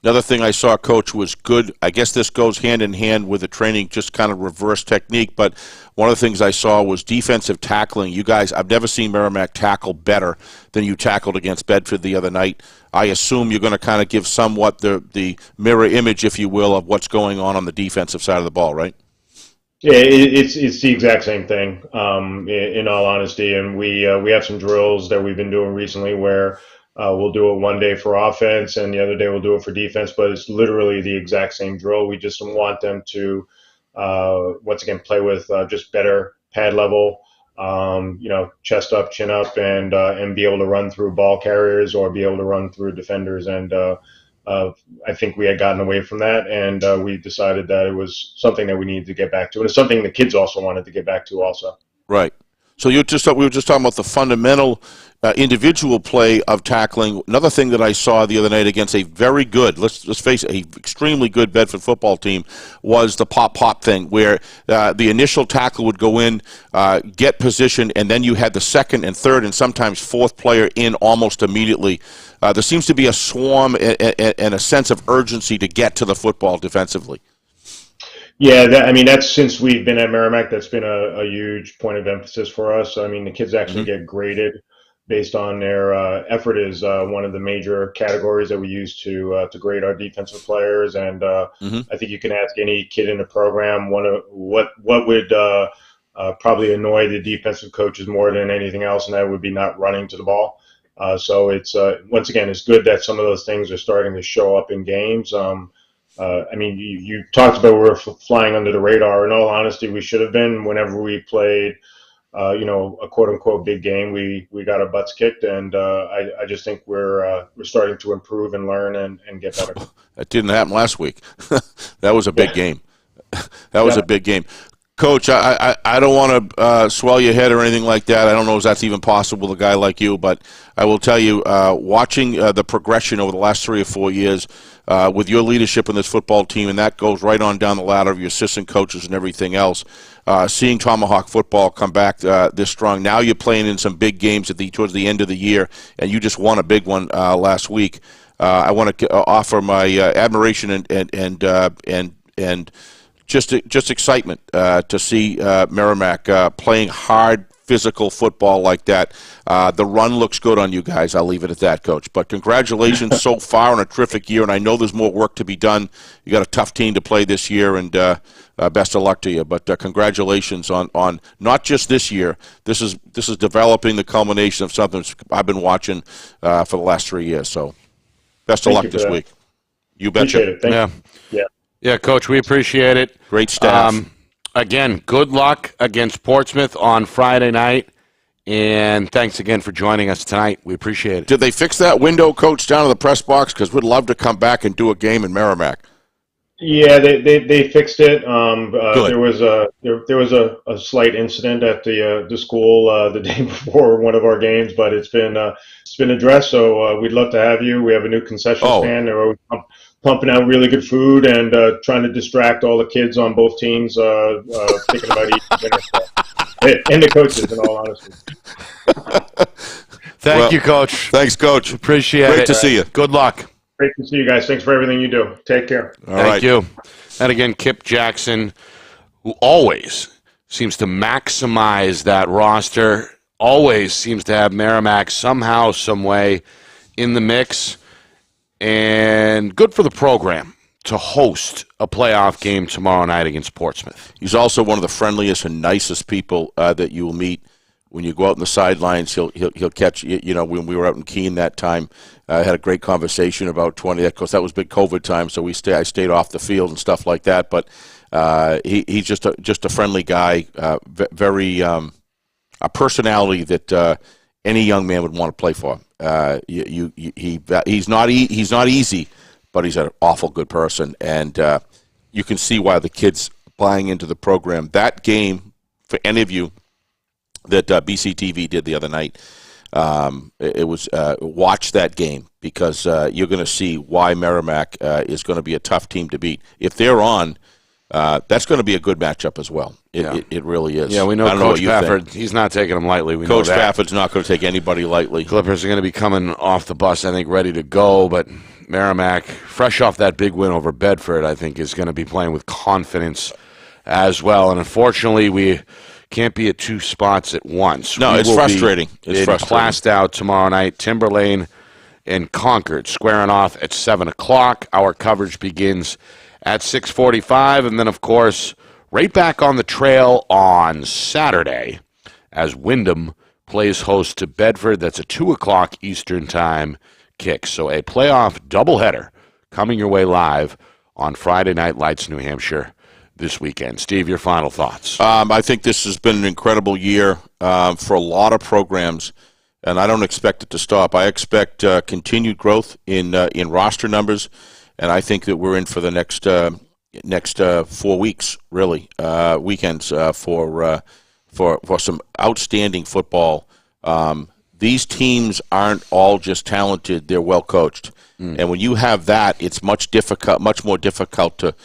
Another thing I saw, Coach, was good. I guess this goes hand in hand with the training, just kind of reverse technique. But one of the things I saw was defensive tackling. You guys, I've never seen Merrimack tackle better than you tackled against Bedford the other night. I assume you're going to kind of give somewhat the mirror image, if you will, of what's going on the defensive side of the ball, right? Yeah, it's the exact same thing, in all honesty. And we have some drills that we've been doing recently where we'll do it one day for offense and the other day we'll do it for defense, but it's literally the exact same drill. We just want them to, once again, play with just better pad level, chest up, chin up, and be able to run through ball carriers or be able to run through defenders. And I think we had gotten away from that, and we decided that it was something that we needed to get back to. And it's something the kids also wanted to get back to also. Right. So we were just talking about the fundamental individual play of tackling. Another thing that I saw the other night against a very good, let's face it, a extremely good Bedford football team was the pop thing, where the initial tackle would go in, get position, and then you had the second and third and sometimes fourth player in almost immediately. There seems to be a swarm and a sense of urgency to get to the football defensively. Yeah, that's since we've been at Merrimack, that's been a huge point of emphasis for us. I mean, the kids actually get graded based on their effort is one of the major categories that we use to grade our defensive players. And I think you can ask any kid in the program what would probably annoy the defensive coaches more than anything else, and that would be not running to the ball. So it's once again, it's good that some of those things are starting to show up in games. You talked about we were flying under the radar. In all honesty, we should have been whenever we played a quote unquote big game, we got our butts kicked, and I just think we're starting to improve and learn and get better. That didn't happen last week. That was a big game. That was a big game. Coach, I don't want to swell your head or anything like that. I don't know if that's even possible with a guy like you, but I will tell you, watching the progression over the last 3 or 4 years with your leadership in this football team, and that goes right on down the ladder of your assistant coaches and everything else, seeing Tomahawk football come back this strong. Now you're playing in some big games towards the end of the year, and you just won a big one last week. I want to offer my admiration and just excitement to see Merrimack playing hard, physical football like that. The run looks good on you guys. I'll leave it at that, Coach. But congratulations so far on a terrific year, and I know there's more work to be done. You got a tough team to play this year, and best of luck to you. But congratulations on not just this year. This is developing the culmination of something I've been watching for the last 3 years. So best of luck this week. You betcha. Appreciate it. Thank you. Yeah, Coach, we appreciate it. Great staff. Again, good luck against Portsmouth on Friday night, and thanks again for joining us tonight. We appreciate it. Did they fix that window, Coach, down in the press box? Because we'd love to come back and do a game in Merrimack. Yeah, they fixed it. There was a slight incident at the school the day before one of our games, but it's been addressed. So we'd love to have you. We have a new concession stand. They're always pumping out really good food and trying to distract all the kids on both teams, thinking about eating dinner. And the coaches, in all honesty. Thank you, Coach. Thanks, Coach. Appreciate it. Great to see you. Good luck. Great to see you guys. Thanks for everything you do. Take care. Thank you. And again, Kip Jackson, who always seems to maximize that roster, always seems to have Merrimack somehow, some way in the mix. And good for the program to host a playoff game tomorrow night against Portsmouth. He's also one of the friendliest and nicest people that you will meet. When you go out in the sidelines, he'll catch you. You know, when we were out in Keene that time, I had a great conversation about 20. Of course, that was big COVID time, so I stayed off the field and stuff like that. But he's just a friendly guy, very a personality that any young man would want to play for. He's not easy, but he's an awful good person, and you can see why the kids buying into the program. That game, for any of you that BCTV did the other night, it was watch that game, because you're going to see why Merrimack is going to be a tough team to beat. If they're on, that's going to be a good matchup as well. It really is. Yeah, we know Coach Pafford. He's not taking them lightly. Coach Pafford's not going to take anybody lightly. Clippers are going to be coming off the bus, I think, ready to go. But Merrimack, fresh off that big win over Bedford, I think is going to be playing with confidence as well. And unfortunately, we can't be at two spots at once. No, it's frustrating. It's frustrating. Classed out tomorrow night. Timberlane and Concord squaring off at 7 o'clock. Our coverage begins at 6:45, and then, of course, right back on the trail on Saturday as Windham plays host to Bedford. That's a 2 o'clock Eastern time kick. So a playoff doubleheader coming your way live on Friday Night Lights, New Hampshire, this weekend. Steve, your final thoughts. I think this has been an incredible year for a lot of programs, and I don't expect it to stop. I expect continued growth in roster numbers. And I think that we're in for the next 4 weeks, really, weekends for some outstanding football. These teams aren't all just talented; they're well coached. And when you have that, it's much more difficult to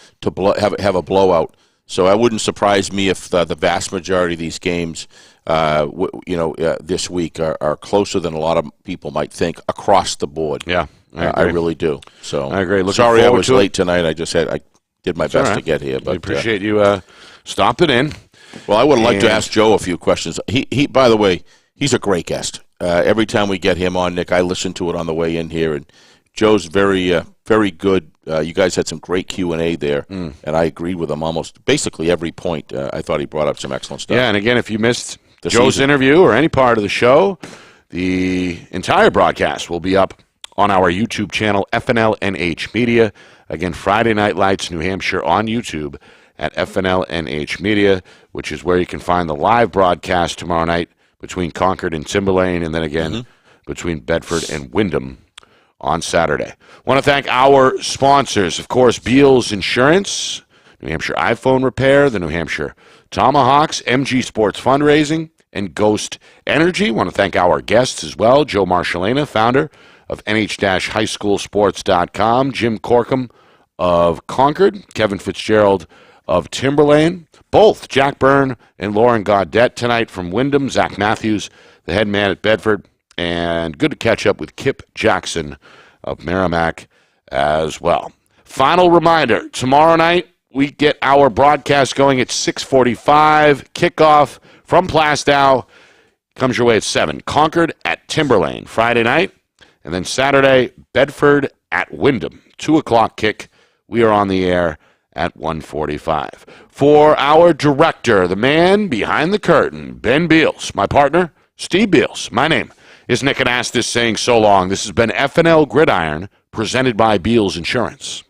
have a blowout. So it wouldn't surprise me if the vast majority of these games, this week are closer than a lot of people might think across the board. Yeah. I really do. So I agree. Sorry I was late tonight. I did my best to get here. But we appreciate you stopping in. Well, I would like to ask Joe a few questions. He by the way, he's a great guest. Every time we get him on, Nick, I listen to it on the way in here, and Joe's very good. You guys had some great Q&A there, and I agreed with him almost basically every point. I thought he brought up some excellent stuff. Yeah, and again, if you missed Joe's interview or any part of the show, the entire broadcast will be up on our YouTube channel, FNLNH Media. Again, Friday Night Lights, New Hampshire on YouTube at FNLNH Media, which is where you can find the live broadcast tomorrow night between Concord and Timberlane, and then again between Bedford and Windham on Saturday. Want to thank our sponsors, of course, Beals Insurance, New Hampshire iPhone Repair, the New Hampshire Tomahawks, MG Sports Fundraising, and Ghost Energy. Want to thank our guests as well, Joe Marcelena, founder of nh-highschoolsports.com, Jim Corkum of Concord, Kevin Fitzgerald of Timberlane, both Jack Byrne and Lauren Gaudette tonight from Windham, Zach Matthews, the head man at Bedford, and good to catch up with Kip Jackson of Merrimack as well. Final reminder, tomorrow night we get our broadcast going at 6:45, kickoff from Plastow, comes your way at 7. Concord at Timberlane Friday night, and then Saturday, Bedford at Windham, 2 o'clock kick. We are on the air at 1:45. For our director, the man behind the curtain, Ben Beals, my partner, Steve Beals. My name is Nick Anastas saying so long. This has been FNL Gridiron, presented by Beals Insurance.